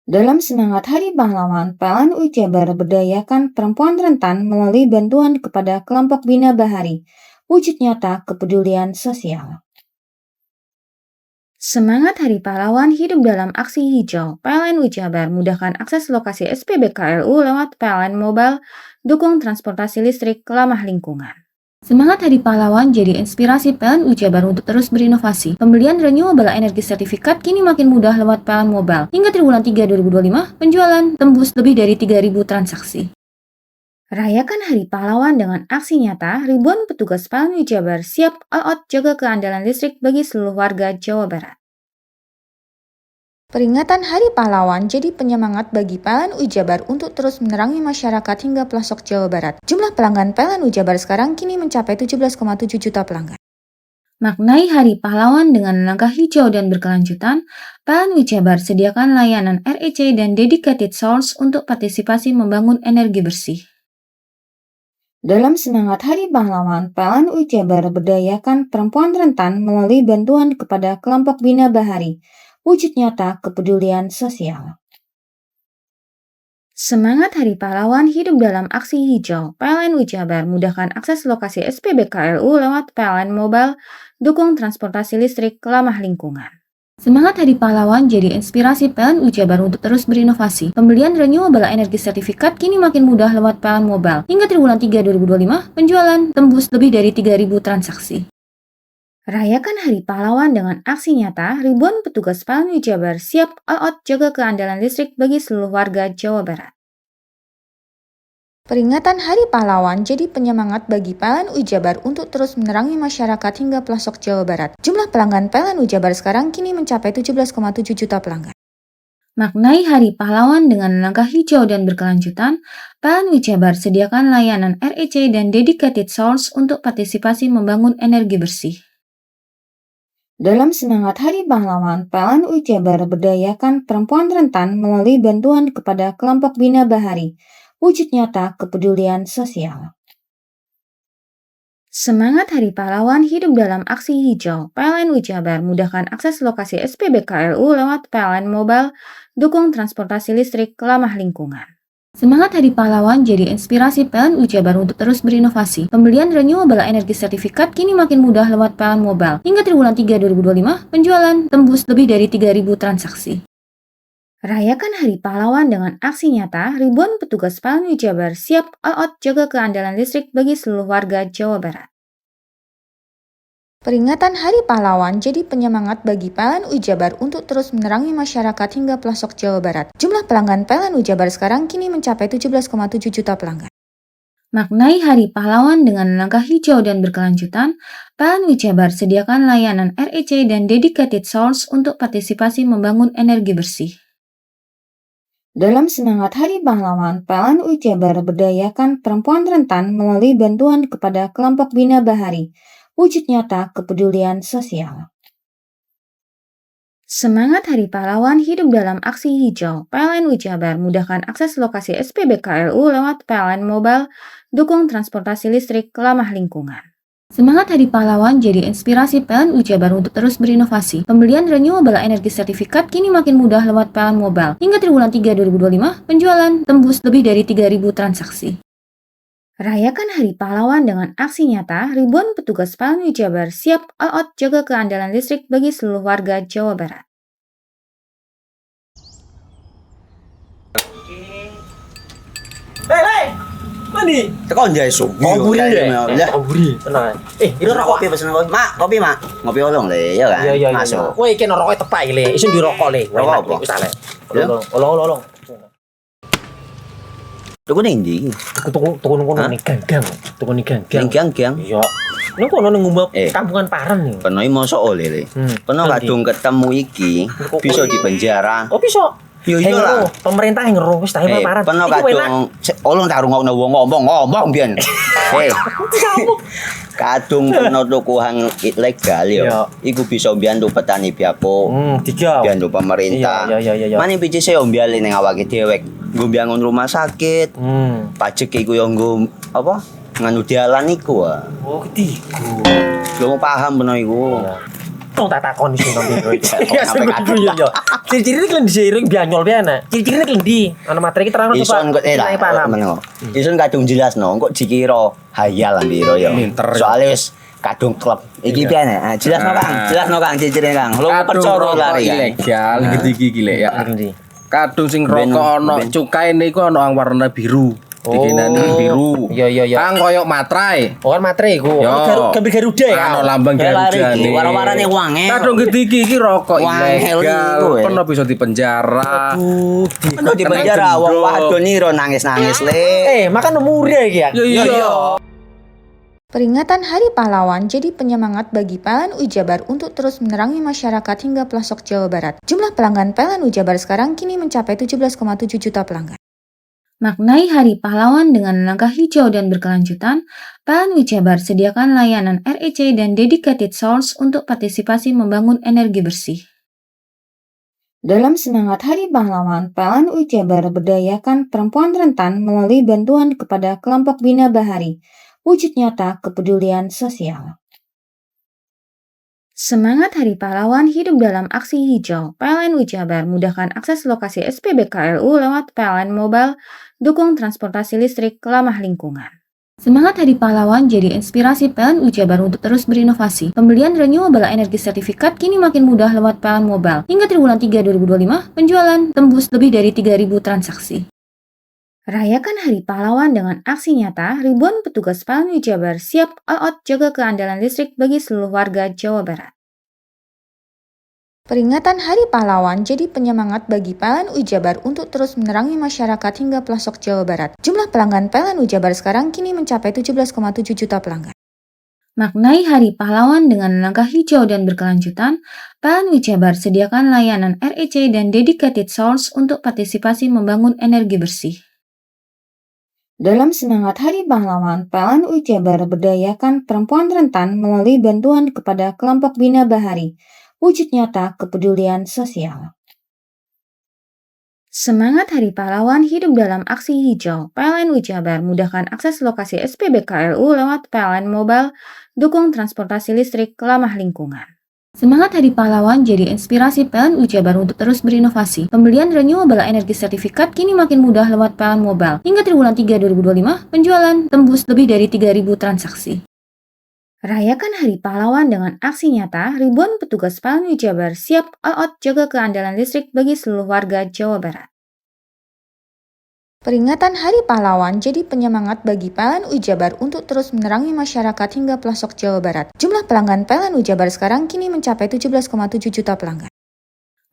Dalam semangat Hari Pahlawan, PLN Ujabar berdayakan perempuan rentan melalui bantuan kepada kelompok Bina Bahari, wujud nyata kepedulian sosial. Semangat Hari Pahlawan hidup dalam aksi hijau. PLN Ujabar mudahkan akses lokasi SPBKLU lewat PLN Mobile, dukung transportasi listrik ramah lingkungan. Semangat Hari Pahlawan jadi inspirasi PLN Ujabar untuk terus berinovasi. Pembelian renewable energy sertifikat kini makin mudah lewat PLN Mobile. Hingga triwulan 3 2025, penjualan tembus lebih dari 3.000 transaksi. Rayakan Hari Pahlawan dengan aksi nyata, ribuan petugas PLN Ujabar siap all out jaga keandalan listrik bagi seluruh warga Jawa Barat. Peringatan Hari Pahlawan jadi penyemangat bagi PLN Ujabar untuk terus menerangi masyarakat hingga pelosok Jawa Barat. Jumlah pelanggan PLN Ujabar sekarang kini mencapai 17,7 juta pelanggan. Maknai Hari Pahlawan dengan langkah hijau dan berkelanjutan, PLN Ujabar sediakan layanan REC dan dedicated source untuk partisipasi membangun energi bersih. Dalam semangat Hari Pahlawan, PLN Ujabar berdayakan perempuan rentan melalui bantuan kepada kelompok Bina Bahari, wujud nyata kepedulian sosial. Semangat Hari Pahlawan hidup dalam aksi hijau. PLN Ujabar mudahkan akses lokasi SPBKLU lewat PLN Mobile, dukung transportasi listrik ramah lingkungan. Semangat Hari Pahlawan jadi inspirasi PLN Ujabar untuk terus berinovasi. Pembelian renewable energy sertifikat kini makin mudah lewat PLN Mobile. Hingga triwulan 3 2025, penjualan tembus lebih dari 3.000 transaksi. Rayakan Hari Pahlawan dengan aksi nyata, ribuan petugas PLN Jabar siap all out jaga keandalan listrik bagi seluruh warga Jawa Barat. Peringatan Hari Pahlawan jadi penyemangat bagi PLN Jabar untuk terus menerangi masyarakat hingga pelosok Jawa Barat. Jumlah pelanggan PLN Jabar sekarang kini mencapai 17,7 juta pelanggan. Maknai Hari Pahlawan dengan langkah hijau dan berkelanjutan, PLN Jabar sediakan layanan REC dan dedicated source untuk partisipasi membangun energi bersih. Dalam semangat Hari Pahlawan, PLN Jabar berdayakan perempuan rentan melalui bantuan kepada kelompok Bina Bahari, wujud nyata kepedulian sosial. Semangat Hari Pahlawan hidup dalam aksi hijau. PLN Jabar mudahkan akses lokasi SPBKLU lewat PLN Mobile, dukung transportasi listrik ramah lingkungan. Semangat Hari Pahlawan jadi inspirasi PLN Jabar untuk terus berinovasi. Pembelian renewable energy sertifikat kini makin mudah lewat PLN Mobile. Hingga triwulan 3 2025, penjualan tembus lebih dari 3.000 transaksi. Rayakan Hari Pahlawan dengan aksi nyata, ribuan petugas PLN Jabar siap all out jaga keandalan listrik bagi seluruh warga Jawa Barat. Peringatan Hari Pahlawan jadi penyemangat bagi PLN Jabar untuk terus menerangi masyarakat hingga pelosok Jawa Barat. Jumlah pelanggan PLN Jabar sekarang kini mencapai 17,7 juta pelanggan. Maknai Hari Pahlawan dengan langkah hijau dan berkelanjutan, PLN Jabar sediakan layanan REC dan dedicated source untuk partisipasi membangun energi bersih. Dalam semangat Hari Pahlawan, PLN Jabar berdayakan perempuan rentan melalui bantuan kepada kelompok Bina Bahari, wujud nyata kepedulian sosial. Semangat Hari Pahlawan hidup dalam aksi hijau. PLN Jabar mudahkan akses lokasi SPBKLU lewat PLN Mobile, dukung transportasi listrik ramah lingkungan. Semangat Hari Pahlawan jadi inspirasi PLN Jabar untuk terus berinovasi. Pembelian renewable energy sertifikat kini makin mudah lewat PLN Mobile. Hingga triwulan 3 2025, penjualan tembus lebih dari 3.000 transaksi. Rayakan Hari Pahlawan dengan aksi nyata, ribuan petugas PLN Jabar siap all out jaga keandalan listrik bagi seluruh warga Jawa Barat. Hei, mandi. Tekan jaya su. Buri ya. Buri, tenang. Ini rokok kopi pesen kopi. Mak, kopi mak. Ngopi olong le, ya kan? Iya. Masuk. Woi, kena rokok tepak le. Isun di rokok le. Rokok apa? Wis ale. Olong. Tuku ning ndi? Tuku ning gang. Tuku ning gang. Gang. Iya. Ning kono ning ngumba kampungan Paren nih. Kena mosok oleh le. Kena kadung ketemu iki bisa dipenjara. Oh bisa. Yo iya lah. Pemerintah yang ngeru wis tahe Paren. Kena kadung olong tak rungokno wong ngomong biyen. Kadung kena tuku hang ilegal ya. Iku bisa mbiyantu petani biako. Mbiyantu pemerintah. Iya. Mane pici se ombyale ning awake dhewek. Nggo mbiyangun rumah sakit. Pajak iku yo nggo apa? Nganu dalan iku. Oh, ketiku. Lu paham beno iku. Tong tak takoni sing nang biro iki. Ya yo. Ciri-ciri iki diseiring bianyol piana. Ciri-ciri iki ndi? Ana materi iki terang coba. Ison kok meneng. Ison kadung jelasno, kok dikira hayal biro yo. Soale wis kadung klub. Iki piana? Jelasno Kang, ciri-cirine Kang. Lu percaya lari ilegal iki lek ya. Kadung sing rokok ana cukae niku ana warna biru. Dikenani biru. Iya. Kang koyo materai. Oh kan materai iku. Gambar Garuda ya. Ana lambang Garuda. Warna-warnane wange. Kadung gede iki rokok ilegal. Pernah bisa dipenjara. Kok dipenjara wong wadon iro nangis-nangis le. Makan murah iki ya. Iya. Peringatan Hari Pahlawan jadi penyemangat bagi PLN Jabar untuk terus menerangi masyarakat hingga pelosok Jawa Barat. Jumlah pelanggan PLN Jabar sekarang kini mencapai 17,7 juta pelanggan. Maknai Hari Pahlawan dengan langkah hijau dan berkelanjutan, PLN Jabar sediakan layanan REC dan dedicated source untuk partisipasi membangun energi bersih. Dalam semangat Hari Pahlawan, PLN Jabar berdayakan perempuan rentan melalui bantuan kepada kelompok Bina Bahari, wujud nyata kepedulian sosial. Semangat Hari Pahlawan hidup dalam aksi hijau. PLN Jabar mudahkan akses lokasi SPBKLU lewat PLN Mobile, dukung transportasi listrik ramah lingkungan. Semangat Hari Pahlawan jadi inspirasi PLN Jabar untuk terus berinovasi. Pembelian renewable energy sertifikat kini makin mudah lewat PLN Mobile. Hingga triwulan 3 2025, penjualan tembus lebih dari 3.000 transaksi. Rayakan Hari Pahlawan dengan aksi nyata, ribuan petugas PLN Jabar siap all out jaga keandalan listrik bagi seluruh warga Jawa Barat. Peringatan Hari Pahlawan jadi penyemangat bagi PLN Jabar untuk terus menerangi masyarakat hingga pelosok Jawa Barat. Jumlah pelanggan PLN Jabar sekarang kini mencapai 17,7 juta pelanggan. Maknai Hari Pahlawan dengan langkah hijau dan berkelanjutan, PLN Jabar sediakan layanan REC dan dedicated source untuk partisipasi membangun energi bersih. Dalam semangat Hari Pahlawan, PLN Jabar berdayakan perempuan rentan melalui bantuan kepada kelompok Bina Bahari, wujud nyata kepedulian sosial. Semangat Hari Pahlawan hidup dalam aksi hijau. PLN Jabar mudahkan akses lokasi SPBKLU lewat PLN Mobile, dukung transportasi listrik ramah lingkungan. Semangat Hari Pahlawan jadi inspirasi PLN Jabar untuk terus berinovasi. Pembelian renewable energy sertifikat kini makin mudah lewat PLN Mobile. Hingga triwulan 3 2025, penjualan tembus lebih dari 3.000 transaksi. Rayakan Hari Pahlawan dengan aksi nyata, ribuan petugas PLN Jabar siap all out jaga keandalan listrik bagi seluruh warga Jawa Barat. Peringatan Hari Pahlawan jadi penyemangat bagi PLN Jabar untuk terus menerangi masyarakat hingga pelosok Jawa Barat. Jumlah pelanggan PLN Jabar sekarang kini mencapai 17,7 juta pelanggan.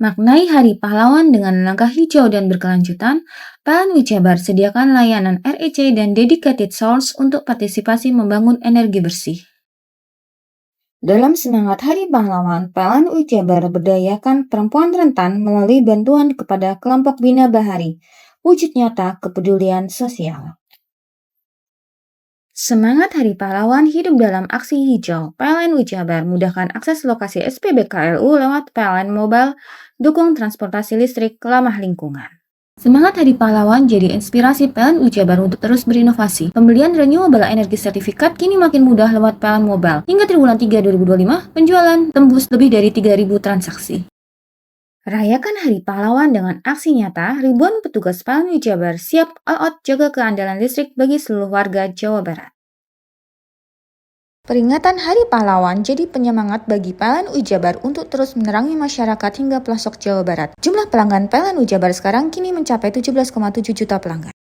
Maknai Hari Pahlawan dengan langkah hijau dan berkelanjutan, PLN Jabar sediakan layanan REC dan dedicated source untuk partisipasi membangun energi bersih. Dalam semangat Hari Pahlawan, PLN Jabar berdayakan perempuan rentan melalui bantuan kepada kelompok Bina Bahari, wujud nyata kepedulian sosial. Semangat Hari Pahlawan hidup dalam aksi hijau. PLN Jabar mudahkan akses lokasi SPBKLU lewat PLN Mobile, dukung transportasi listrik ramah lingkungan. Semangat Hari Pahlawan jadi inspirasi PLN Jabar untuk terus berinovasi. Pembelian renewable energy sertifikat kini makin mudah lewat PLN Mobile. Hingga triwulan 3 2025, penjualan tembus lebih dari 3.000 transaksi. Rayakan Hari Pahlawan dengan aksi nyata, ribuan petugas PLN Jabar siap all out jaga keandalan listrik bagi seluruh warga Jawa Barat. Peringatan Hari Pahlawan jadi penyemangat bagi PLN Jabar untuk terus menerangi masyarakat hingga pelosok Jawa Barat. Jumlah pelanggan PLN Jabar sekarang kini mencapai 17,7 juta pelanggan.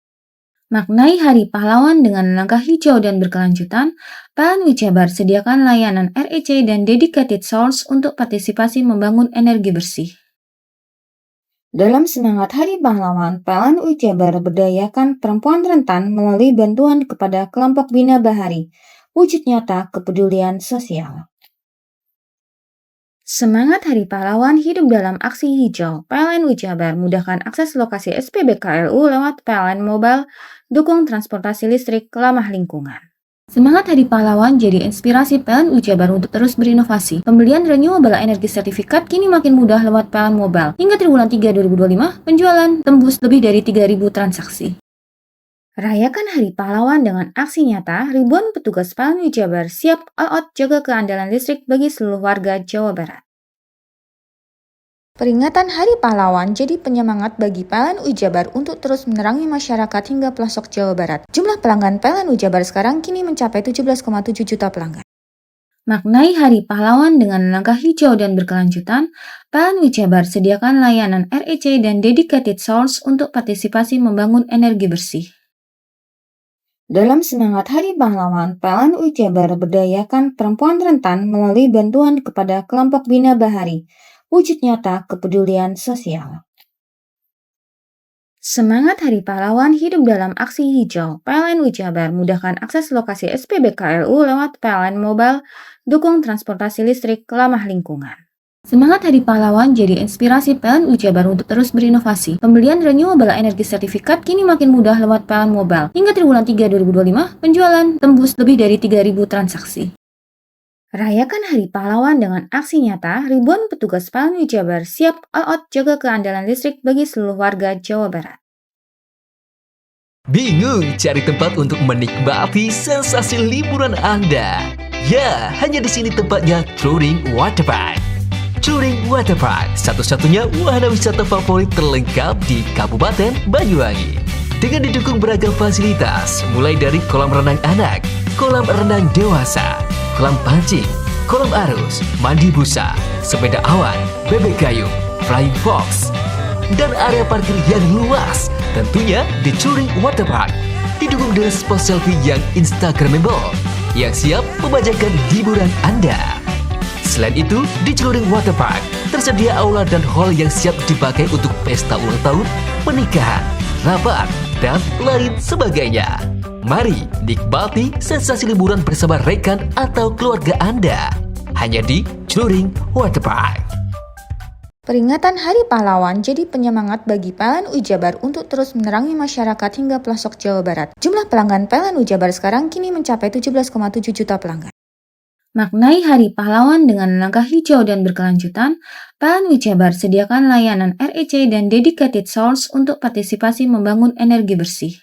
Maknai Hari Pahlawan dengan langkah hijau dan berkelanjutan, PLN Jabar sediakan layanan REC dan dedicated source untuk partisipasi membangun energi bersih. Dalam semangat Hari Pahlawan, PLN Jabar berdayakan perempuan rentan melalui bantuan kepada kelompok Bina Bahari, wujud nyata kepedulian sosial. Semangat Hari Pahlawan hidup dalam aksi hijau. PLN Jabar mudahkan akses lokasi SPBKLU lewat PLN Mobile, dukung transportasi listrik ramah lingkungan. Semangat Hari Pahlawan jadi inspirasi PLN Jabar untuk terus berinovasi. Pembelian renewable energy sertifikat kini makin mudah lewat PLN Mobile. Hingga triwulan 3 2025, penjualan tembus lebih dari 3.000 transaksi. Rayakan Hari Pahlawan dengan aksi nyata, ribuan petugas PLN Jabar siap all out jaga keandalan listrik bagi seluruh warga Jawa Barat. Peringatan Hari Pahlawan jadi penyemangat bagi PLN Jabar untuk terus menerangi masyarakat hingga pelosok Jawa Barat. Jumlah pelanggan PLN Jabar sekarang kini mencapai 17,7 juta pelanggan. Maknai Hari Pahlawan dengan langkah hijau dan berkelanjutan, PLN Jabar sediakan layanan REC dan dedicated source untuk partisipasi membangun energi bersih. Dalam semangat Hari Pahlawan, PLN Jabar berdayakan perempuan rentan melalui bantuan kepada kelompok Bina Bahari, wujud nyata kepedulian sosial. Semangat Hari Pahlawan hidup dalam aksi hijau. PLN Jabar mudahkan akses lokasi SPBKLU lewat PLN Mobile, dukung transportasi listrik ramah lingkungan. Semangat Hari Pahlawan jadi inspirasi PLN Jabar untuk terus berinovasi. Pembelian renewable energy sertifikat kini makin mudah lewat PLN Mobile. Hingga triwulan 3 2025, penjualan tembus lebih dari 3.000 transaksi. Rayakan Hari Pahlawan dengan aksi nyata, ribuan petugas PLN Jabar siap all out jaga keandalan listrik bagi seluruh warga Jawa Barat. Bingung cari tempat untuk menikmati sensasi liburan Anda? Ya, hanya di sini tempatnya Touring Waterpark. Touring Waterpark, satu-satunya wahana wisata favorit terlengkap di Kabupaten Banyuwangi. Dengan didukung beragam fasilitas, mulai dari kolam renang anak, kolam renang dewasa, kolam pancing, kolam arus, mandi busa, sepeda awan, bebek kayu, flying fox, dan area parkir yang luas. Tentunya di Curing Waterpark. Didukung dengan spot selfie yang instagramable yang siap membajakan hiburan Anda. Selain itu, di Curing Waterpark tersedia aula dan hall yang siap dipakai untuk pesta ulang tahun, pernikahan, rapat, dan lain sebagainya. Mari nikmati sensasi liburan bersama rekan atau keluarga Anda. Hanya di Curing Waterpark. Peringatan Hari Pahlawan jadi penyemangat bagi PLN Ujabar untuk terus menerangi masyarakat hingga pelosok Jawa Barat. Jumlah pelanggan PLN Ujabar sekarang kini mencapai 17,7 juta pelanggan. Maknai Hari Pahlawan dengan langkah hijau dan berkelanjutan, PLN Ujabar sediakan layanan REC dan dedicated source untuk partisipasi membangun energi bersih.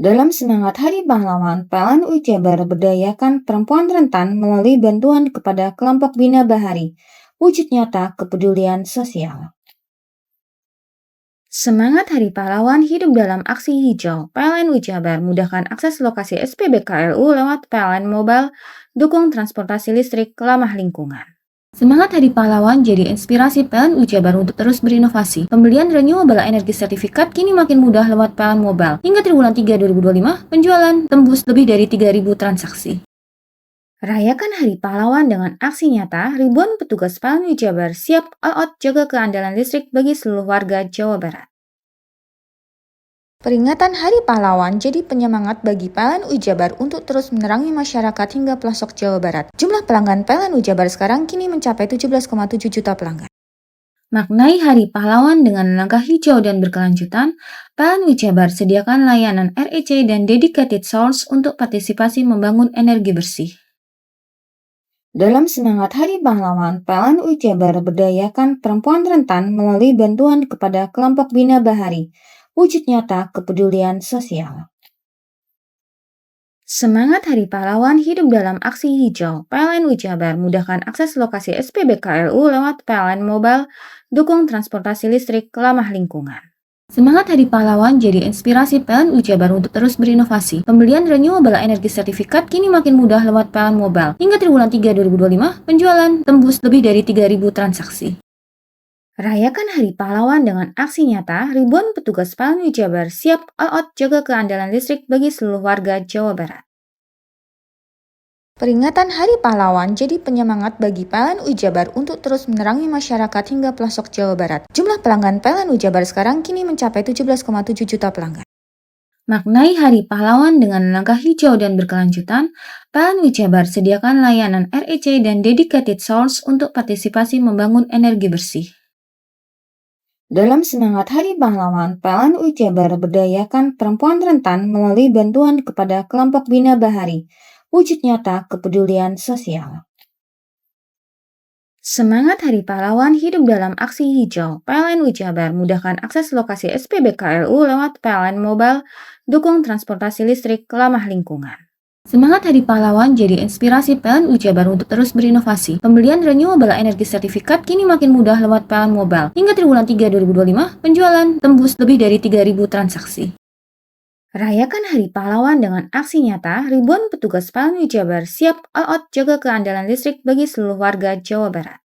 Dalam semangat Hari Pahlawan, PLN Ujabar berdayakan perempuan rentan melalui bantuan kepada kelompok Bina Bahari, wujud nyata kepedulian sosial. Semangat Hari Pahlawan hidup dalam aksi hijau. PLN Ujabar mudahkan akses lokasi SPBKLU lewat PLN Mobile, dukung transportasi listrik ramah lingkungan. Semangat Hari Pahlawan jadi inspirasi PLN Ujabar untuk terus berinovasi. Pembelian renewable energy sertifikat kini makin mudah lewat PLN Mobile. Hingga triwulan 3 2025, penjualan tembus lebih dari 3.000 transaksi. Rayakan Hari Pahlawan dengan aksi nyata, ribuan petugas PLN Ujabar siap all out jaga keandalan listrik bagi seluruh warga Jawa Barat. Peringatan Hari Pahlawan jadi penyemangat bagi PLN Ujabar untuk terus menerangi masyarakat hingga pelosok Jawa Barat. Jumlah pelanggan PLN Ujabar sekarang kini mencapai 17,7 juta pelanggan. Maknai Hari Pahlawan dengan langkah hijau dan berkelanjutan, PLN Ujabar sediakan layanan REC dan dedicated source untuk partisipasi membangun energi bersih. Dalam semangat Hari Pahlawan, PLN Ujabar berdayakan perempuan rentan melalui bantuan kepada kelompok Bina Bahari, wujud nyata kepedulian sosial. Semangat Hari Pahlawan hidup dalam aksi hijau. PLN Ujabar mudahkan akses lokasi SPBKLU lewat PLN Mobile, dukung transportasi listrik ramah lingkungan. Semangat Hari Pahlawan jadi inspirasi PLN Ujabar untuk terus berinovasi. Pembelian renewable energy sertifikat kini makin mudah lewat PLN Mobile. Hingga triwulan 3 2025, penjualan tembus lebih dari 3.000 transaksi. Rayakan Hari Pahlawan dengan aksi nyata, ribuan petugas PLN Ujabar siap all out jaga keandalan listrik bagi seluruh warga Jawa Barat. Peringatan Hari Pahlawan jadi penyemangat bagi PLN Ujabar untuk terus menerangi masyarakat hingga pelosok Jawa Barat. Jumlah pelanggan PLN Ujabar sekarang kini mencapai 17,7 juta pelanggan. Maknai Hari Pahlawan dengan langkah hijau dan berkelanjutan, PLN Ujabar sediakan layanan REC dan dedicated source untuk partisipasi membangun energi bersih. Dalam semangat Hari Pahlawan, PLN Ujabar berdayakan perempuan rentan melalui bantuan kepada kelompok Bina Bahari, wujud nyata kepedulian sosial. Semangat Hari Pahlawan hidup dalam aksi hijau. PLN Ujabar mudahkan akses lokasi SPBKLU lewat PLN Mobile, dukung transportasi listrik ramah lingkungan. Semangat Hari Pahlawan jadi inspirasi PLN Ujabar untuk terus berinovasi. Pembelian renewable energy sertifikat kini makin mudah lewat PLN Mobile. Hingga triwulan 3 2025, penjualan tembus lebih dari 3.000 transaksi. Rayakan Hari Pahlawan dengan aksi nyata, ribuan petugas PLN Ujabar siap all out jaga keandalan listrik bagi seluruh warga Jawa Barat.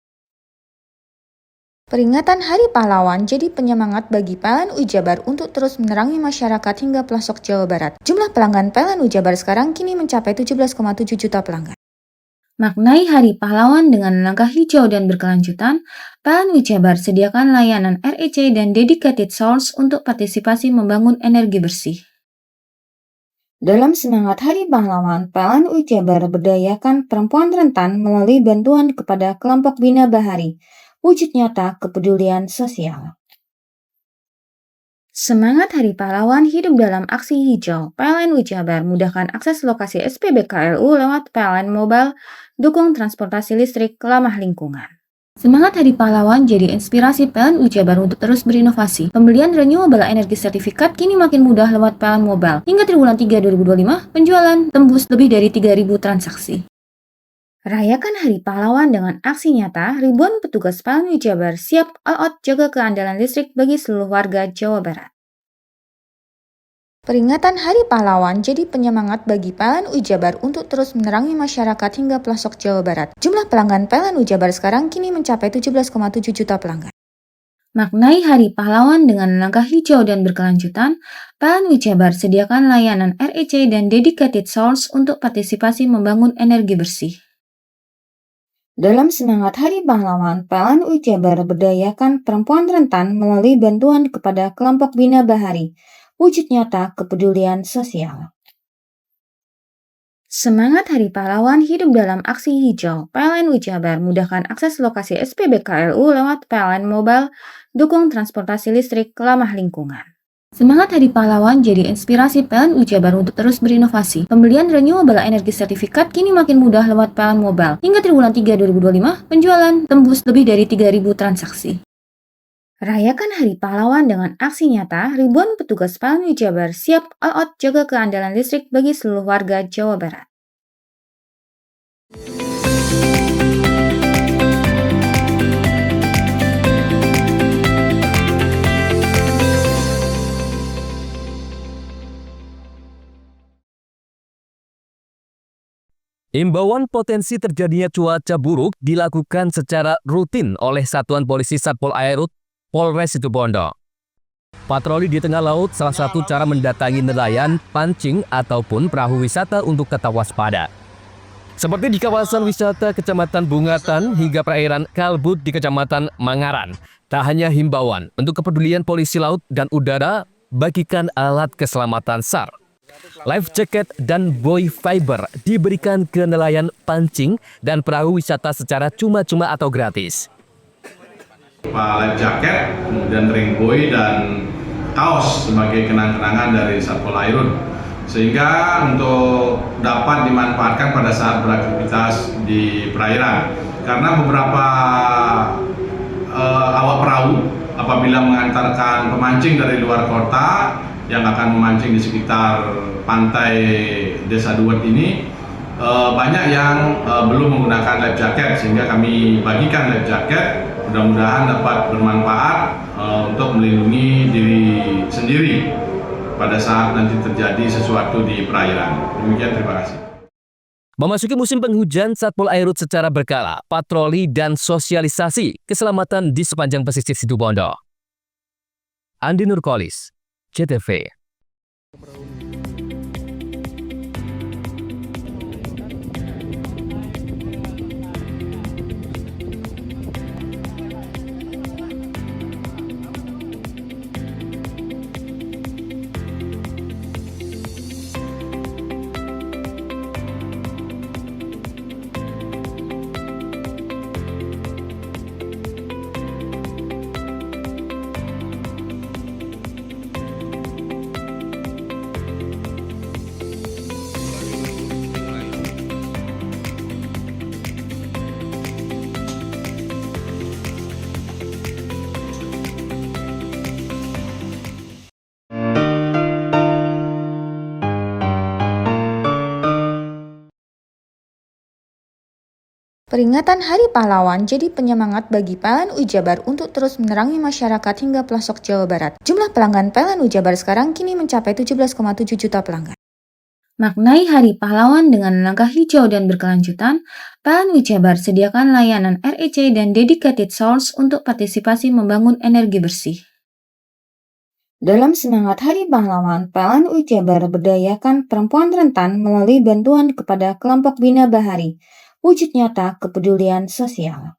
Peringatan Hari Pahlawan jadi penyemangat bagi PLN Ujabar untuk terus menerangi masyarakat hingga pelosok Jawa Barat. Jumlah pelanggan PLN Ujabar sekarang kini mencapai 17,7 juta pelanggan. Maknai Hari Pahlawan dengan langkah hijau dan berkelanjutan, PLN Ujabar sediakan layanan REC dan dedicated source untuk partisipasi membangun energi bersih. Dalam semangat Hari Pahlawan, PLN Ujabar berdayakan perempuan rentan melalui bantuan kepada kelompok Bina Bahari, wujud nyata kepedulian sosial. Semangat Hari Pahlawan hidup dalam aksi hijau. PLN Ujabar mudahkan akses lokasi SPBKLU lewat PLN Mobile, dukung transportasi listrik ramah lingkungan. Semangat Hari Pahlawan jadi inspirasi PLN Ujabar untuk terus berinovasi. Pembelian renewable energy sertifikat kini makin mudah lewat PLN Mobile. Hingga triwulan 3 2025, penjualan tembus lebih dari 3.000 transaksi. Rayakan Hari Pahlawan dengan aksi nyata, ribuan petugas PLN Ujabar siap all out jaga keandalan listrik bagi seluruh warga Jawa Barat. Peringatan Hari Pahlawan jadi penyemangat bagi PLN Ujabar untuk terus menerangi masyarakat hingga pelosok Jawa Barat. Jumlah pelanggan PLN Ujabar sekarang kini mencapai 17,7 juta pelanggan. Maknai Hari Pahlawan dengan langkah hijau dan berkelanjutan, PLN Jabar sediakan layanan REC dan Dedicated Source untuk partisipasi membangun energi bersih. Dalam semangat Hari Pahlawan, PLN Jabar berdayakan perempuan rentan melalui bantuan kepada kelompok Bina Bahari, wujud nyata kepedulian sosial. Semangat Hari Pahlawan hidup dalam aksi hijau. PLN Jabar mudahkan akses lokasi SPBKLU lewat PLN Mobile, dukung transportasi listrik ramah lingkungan. Semangat Hari Pahlawan jadi inspirasi PLN Jabar untuk terus berinovasi. Pembelian renewable energy sertifikat kini makin mudah lewat PLN Mobile. Hingga triwulan 3 2025, penjualan tembus lebih dari 3.000 transaksi. Rayakan Hari Pahlawan dengan aksi nyata, ribuan petugas PLN Jabar siap all out jaga keandalan listrik bagi seluruh warga Jawa Barat. Imbauan potensi terjadinya cuaca buruk dilakukan secara rutin oleh Satuan Polisi Satpol Airut Polres Situbondo. Patroli di tengah laut salah satu cara mendatangi nelayan, pancing, ataupun perahu wisata untuk tetap waspada. Seperti di kawasan wisata Kecamatan Bungatan hingga perairan Kalbut di Kecamatan Mangaran. Tak hanya himbauan untuk kepedulian polisi laut dan udara, bagikan alat keselamatan SAR. Life jacket dan buoy fiber diberikan ke nelayan pancing dan perahu wisata secara cuma-cuma atau gratis. Life jacket, kemudian ring buoy dan kaos sebagai kenang-kenangan dari Satpol Airut, sehingga untuk dapat dimanfaatkan pada saat beraktivitas di perairan. Karena beberapa awak perahu apabila mengantarkan pemancing dari luar kota yang akan memancing di sekitar pantai Desa Duet ini, banyak yang belum menggunakan life jacket, sehingga kami bagikan life jacket. Mudah-mudahan dapat bermanfaat untuk melindungi diri sendiri pada saat nanti terjadi sesuatu di perairan. Demikian, terima kasih. Memasuki musim penghujan, Satpol Airut secara berkala patroli dan sosialisasi keselamatan di sepanjang pesisir Situbondo. Andi Nurkolis, CTV. Peringatan Hari Pahlawan jadi penyemangat bagi PLN Jabar untuk terus menerangi masyarakat hingga pelosok Jawa Barat. Jumlah pelanggan PLN Jabar sekarang kini mencapai 17,7 juta pelanggan. Maknai Hari Pahlawan dengan langkah hijau dan berkelanjutan, PLN Jabar sediakan layanan REC dan Dedicated Source untuk partisipasi membangun energi bersih. Dalam semangat Hari Pahlawan, PLN Jabar berdayakan perempuan rentan melalui bantuan kepada kelompok Bina Bahari, wujud nyata kepedulian sosial.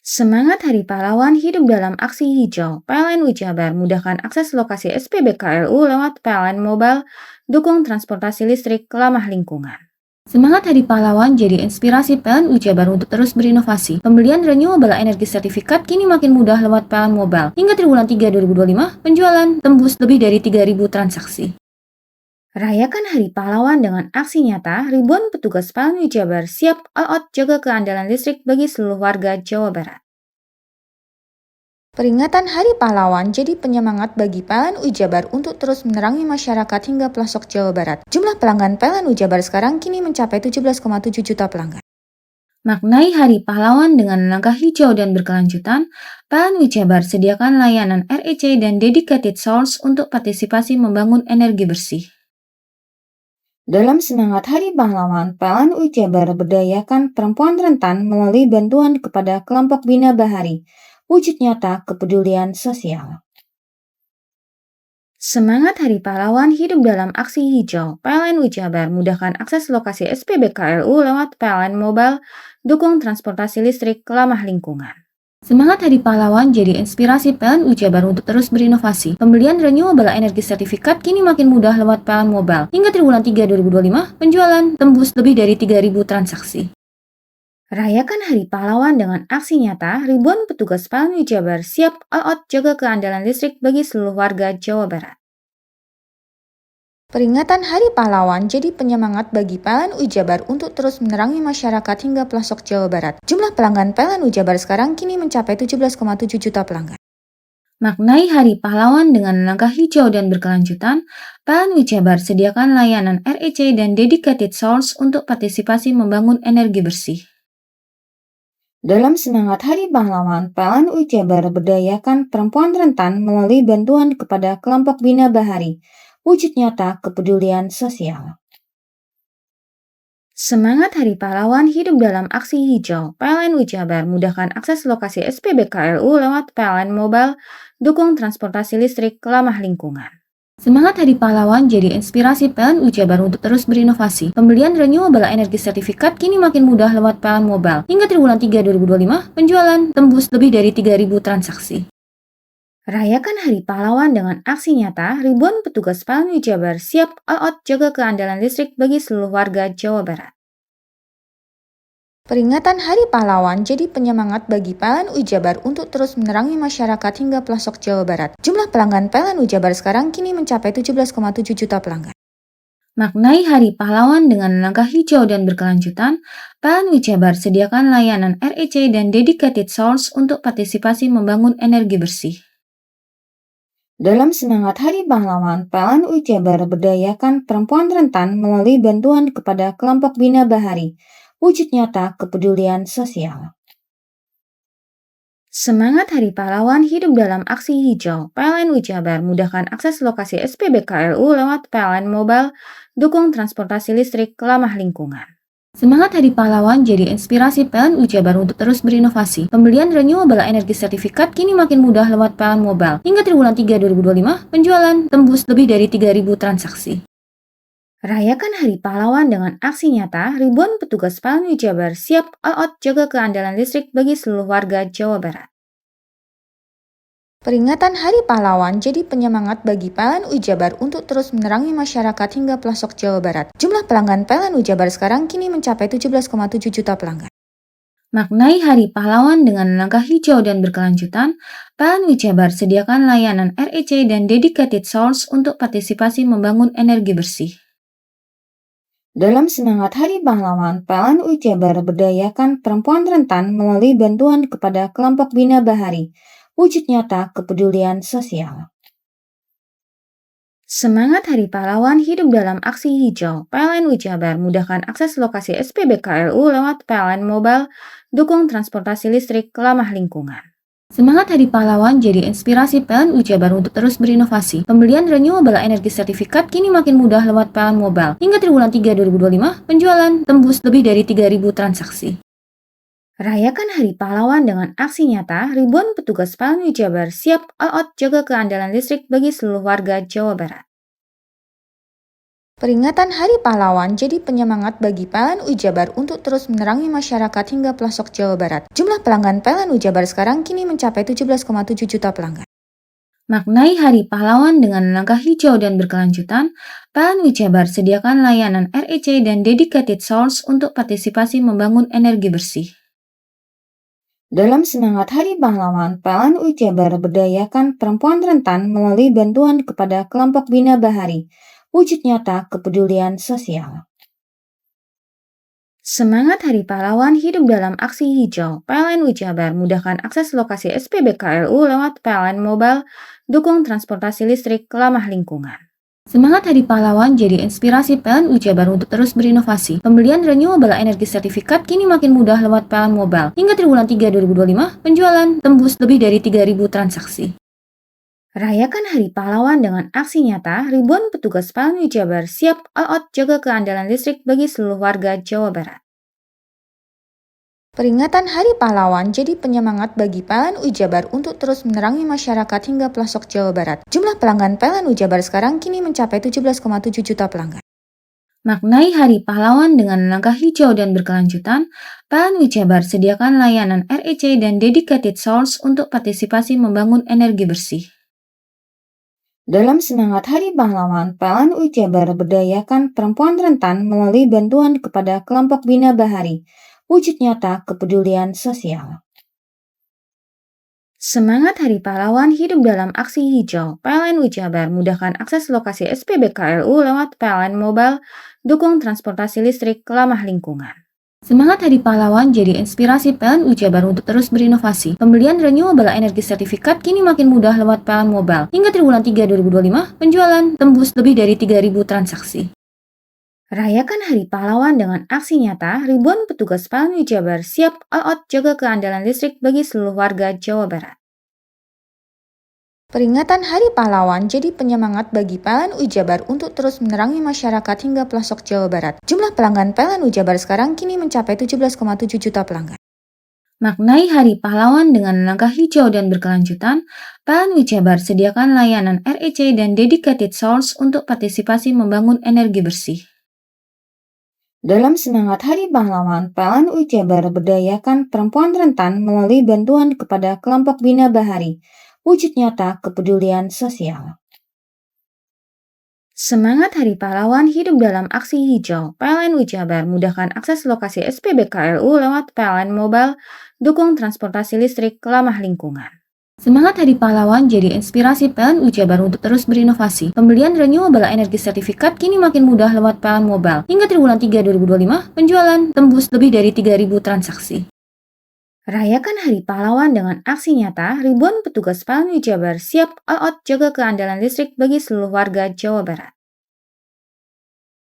Semangat Hari Pahlawan hidup dalam aksi hijau. PLN Jabar mudahkan akses lokasi SPBKLU lewat PLN Mobile, dukung transportasi listrik ramah lingkungan. Semangat Hari Pahlawan jadi inspirasi PLN Jabar untuk terus berinovasi. Pembelian renewable energy sertifikat kini makin mudah lewat PLN Mobile. Hingga triwulan 3 2025, penjualan tembus lebih dari 3.000 transaksi. Rayakan Hari Pahlawan dengan aksi nyata, ribuan petugas PLN Jabar siap all out jaga keandalan listrik bagi seluruh warga Jawa Barat. Peringatan Hari Pahlawan jadi penyemangat bagi PLN Jabar untuk terus menerangi masyarakat hingga pelosok Jawa Barat. Jumlah pelanggan PLN Jabar sekarang kini mencapai 17,7 juta pelanggan. Maknai Hari Pahlawan dengan langkah hijau dan berkelanjutan, PLN Jabar sediakan layanan REC dan Dedicated Source untuk partisipasi membangun energi bersih. Dalam semangat Hari Pahlawan, PLN Jabar berdayakan perempuan rentan melalui bantuan kepada kelompok Bina Bahari, wujud nyata kepedulian sosial. Semangat Hari Pahlawan hidup dalam aksi hijau. PLN Jabar mudahkan akses lokasi SPBKLU lewat PLN Mobile, dukung transportasi listrik ramah lingkungan. Semangat Hari Pahlawan jadi inspirasi PLN Jabar untuk terus berinovasi. Pembelian renewable energy sertifikat kini makin mudah lewat PLN Mobile. Hingga triwulan 3 2025, penjualan tembus lebih dari 3.000 transaksi. Rayakan Hari Pahlawan dengan aksi nyata, ribuan petugas PLN Jabar siap all out jaga keandalan listrik bagi seluruh warga Jawa Barat. Peringatan Hari Pahlawan jadi penyemangat bagi PLN Jabar untuk terus menerangi masyarakat hingga pelosok Jawa Barat. Jumlah pelanggan PLN Jabar sekarang kini mencapai 17,7 juta pelanggan. Maknai Hari Pahlawan dengan langkah hijau dan berkelanjutan, PLN Jabar sediakan layanan REC dan dedicated source untuk partisipasi membangun energi bersih. Dalam semangat Hari Pahlawan, PLN Jabar berdayakan perempuan rentan melalui bantuan kepada kelompok Bina Bahari, wujud nyata kepedulian sosial. Semangat Hari Pahlawan hidup dalam aksi hijau. PLN Jabar mudahkan akses lokasi SPBKLU lewat PLN Mobile, dukung transportasi listrik ramah lingkungan. Semangat Hari Pahlawan jadi inspirasi PLN Jabar untuk terus berinovasi. Pembelian renewable energy sertifikat kini makin mudah lewat PLN Mobile. Hingga triwulan 3 2025, penjualan tembus lebih dari 3.000 transaksi. Rayakan Hari Pahlawan dengan aksi nyata, ribuan petugas PLN Jabar siap all out jaga keandalan listrik bagi seluruh warga Jawa Barat. Peringatan Hari Pahlawan jadi penyemangat bagi PLN Jabar untuk terus menerangi masyarakat hingga pelosok Jawa Barat. Jumlah pelanggan PLN Jabar sekarang kini mencapai 17,7 juta pelanggan. Maknai Hari Pahlawan dengan langkah hijau dan berkelanjutan, PLN Jabar sediakan layanan REC dan dedicated source untuk partisipasi membangun energi bersih. Dalam semangat Hari Pahlawan, PLN Jabar berdayakan perempuan rentan melalui bantuan kepada kelompok Bina Bahari, wujud nyata kepedulian sosial. Semangat Hari Pahlawan hidup dalam aksi hijau. PLN Jabar mudahkan akses lokasi SPBKLU lewat PLN Mobile, dukung transportasi listrik ramah lingkungan. Semangat Hari Pahlawan jadi inspirasi PLN Jabar untuk terus berinovasi. Pembelian renewable energy sertifikat kini makin mudah lewat PLN Mobile. Hingga triwulan 3 2025, penjualan tembus lebih dari 3.000 transaksi. Rayakan Hari Pahlawan dengan aksi nyata, ribuan petugas PLN Jabar siap all out jaga keandalan listrik bagi seluruh warga Jawa Barat. Peringatan Hari Pahlawan jadi penyemangat bagi PLN Jabar untuk terus menerangi masyarakat hingga pelosok Jawa Barat. Jumlah pelanggan PLN Jabar sekarang kini mencapai 17,7 juta pelanggan. Maknai Hari Pahlawan dengan langkah hijau dan berkelanjutan, PLN Jabar sediakan layanan REC dan dedicated source untuk partisipasi membangun energi bersih. Dalam semangat Hari Pahlawan, PLN Jabar berdayakan perempuan rentan melalui bantuan kepada kelompok Bina Bahari, wujud nyata kepedulian sosial. Semangat Hari Pahlawan hidup dalam aksi hijau. PLN Jabar mudahkan akses lokasi SPBKLU lewat PLN Mobile, dukung transportasi listrik ramah lingkungan. Semangat Hari Pahlawan jadi inspirasi PLN Jabar untuk terus berinovasi. Pembelian renewable energy sertifikat kini makin mudah lewat PLN Mobile. Hingga triwulan 3 2025, penjualan tembus lebih dari 3.000 transaksi. Rayakan Hari Pahlawan dengan aksi nyata, ribuan petugas PLN Jabar siap all out jaga keandalan listrik bagi seluruh warga Jawa Barat. Peringatan Hari Pahlawan jadi penyemangat bagi PLN Jabar untuk terus menerangi masyarakat hingga pelosok Jawa Barat. Jumlah pelanggan PLN Jabar sekarang kini mencapai 17,7 juta pelanggan. Maknai Hari Pahlawan dengan langkah hijau dan berkelanjutan, PLN Jabar sediakan layanan REC dan dedicated source untuk partisipasi membangun energi bersih. Dalam semangat Hari Pahlawan, PLN Jabar berdayakan perempuan rentan melalui bantuan kepada kelompok Bina Bahari, wujud nyata kepedulian sosial. Semangat Hari Pahlawan hidup dalam aksi hijau. PLN Jabar mudahkan akses lokasi SPBKLU lewat PLN Mobile, dukung transportasi listrik ramah lingkungan. Semangat Hari Pahlawan jadi inspirasi PLN Jabar untuk terus berinovasi. Pembelian renewable energy sertifikat kini makin mudah lewat PLN Mobile. Hingga triwulan 3 2025, penjualan tembus lebih dari 3.000 transaksi. Rayakan Hari Pahlawan dengan aksi nyata, ribuan petugas PLN Jabar siap all out jaga keandalan listrik bagi seluruh warga Jawa Barat. Peringatan Hari Pahlawan jadi penyemangat bagi PLN Jabar untuk terus menerangi masyarakat hingga pelosok Jawa Barat. Jumlah pelanggan PLN Jabar sekarang kini mencapai 17,7 juta pelanggan. Maknai Hari Pahlawan dengan langkah hijau dan berkelanjutan, PLN Jabar sediakan layanan REC dan dedicated source untuk partisipasi membangun energi bersih. Dalam semangat Hari Pahlawan, PLN Jabar berdayakan perempuan rentan melalui bantuan kepada kelompok Bina Bahari, wujud nyata kepedulian sosial. Semangat Hari Pahlawan hidup dalam aksi hijau. PLN Jabar mudahkan akses lokasi SPBKLU lewat PLN Mobile, dukung transportasi listrik ramah lingkungan. Semangat Hari Pahlawan jadi inspirasi PLN Jabar untuk terus berinovasi. Pembelian renewable energy sertifikat kini makin mudah lewat PLN Mobile. Hingga triwulan 3 2025, penjualan tembus lebih dari 3.000 transaksi. Rayakan Hari Pahlawan dengan aksi nyata, ribuan petugas PLN Jabar siap all out jaga keandalan listrik bagi seluruh warga Jawa Barat. Peringatan Hari Pahlawan jadi penyemangat bagi PLN Jabar untuk terus menerangi masyarakat hingga pelosok Jawa Barat. Jumlah pelanggan PLN Jabar sekarang kini mencapai 17,7 juta pelanggan. Maknai Hari Pahlawan dengan langkah hijau dan berkelanjutan, PLN Jabar sediakan layanan REC dan dedicated source untuk partisipasi membangun energi bersih. Dalam semangat Hari Pahlawan, PLN Jabar berdayakan perempuan rentan melalui bantuan kepada kelompok Bina Bahari, wujud nyata kepedulian sosial. Semangat Hari Pahlawan hidup dalam aksi hijau. PLN Jabar mudahkan akses lokasi SPBKLU lewat PLN Mobile, dukung transportasi listrik ramah lingkungan. Semangat Hari Pahlawan jadi inspirasi PLN Jabar untuk terus berinovasi. Pembelian renewable energy sertifikat kini makin mudah lewat PLN Mobile. Hingga triwulan 3 2025, penjualan tembus lebih dari 3.000 transaksi. Rayakan Hari Pahlawan dengan aksi nyata, ribuan petugas PLN Jabar siap all out jaga keandalan listrik bagi seluruh warga Jawa Barat.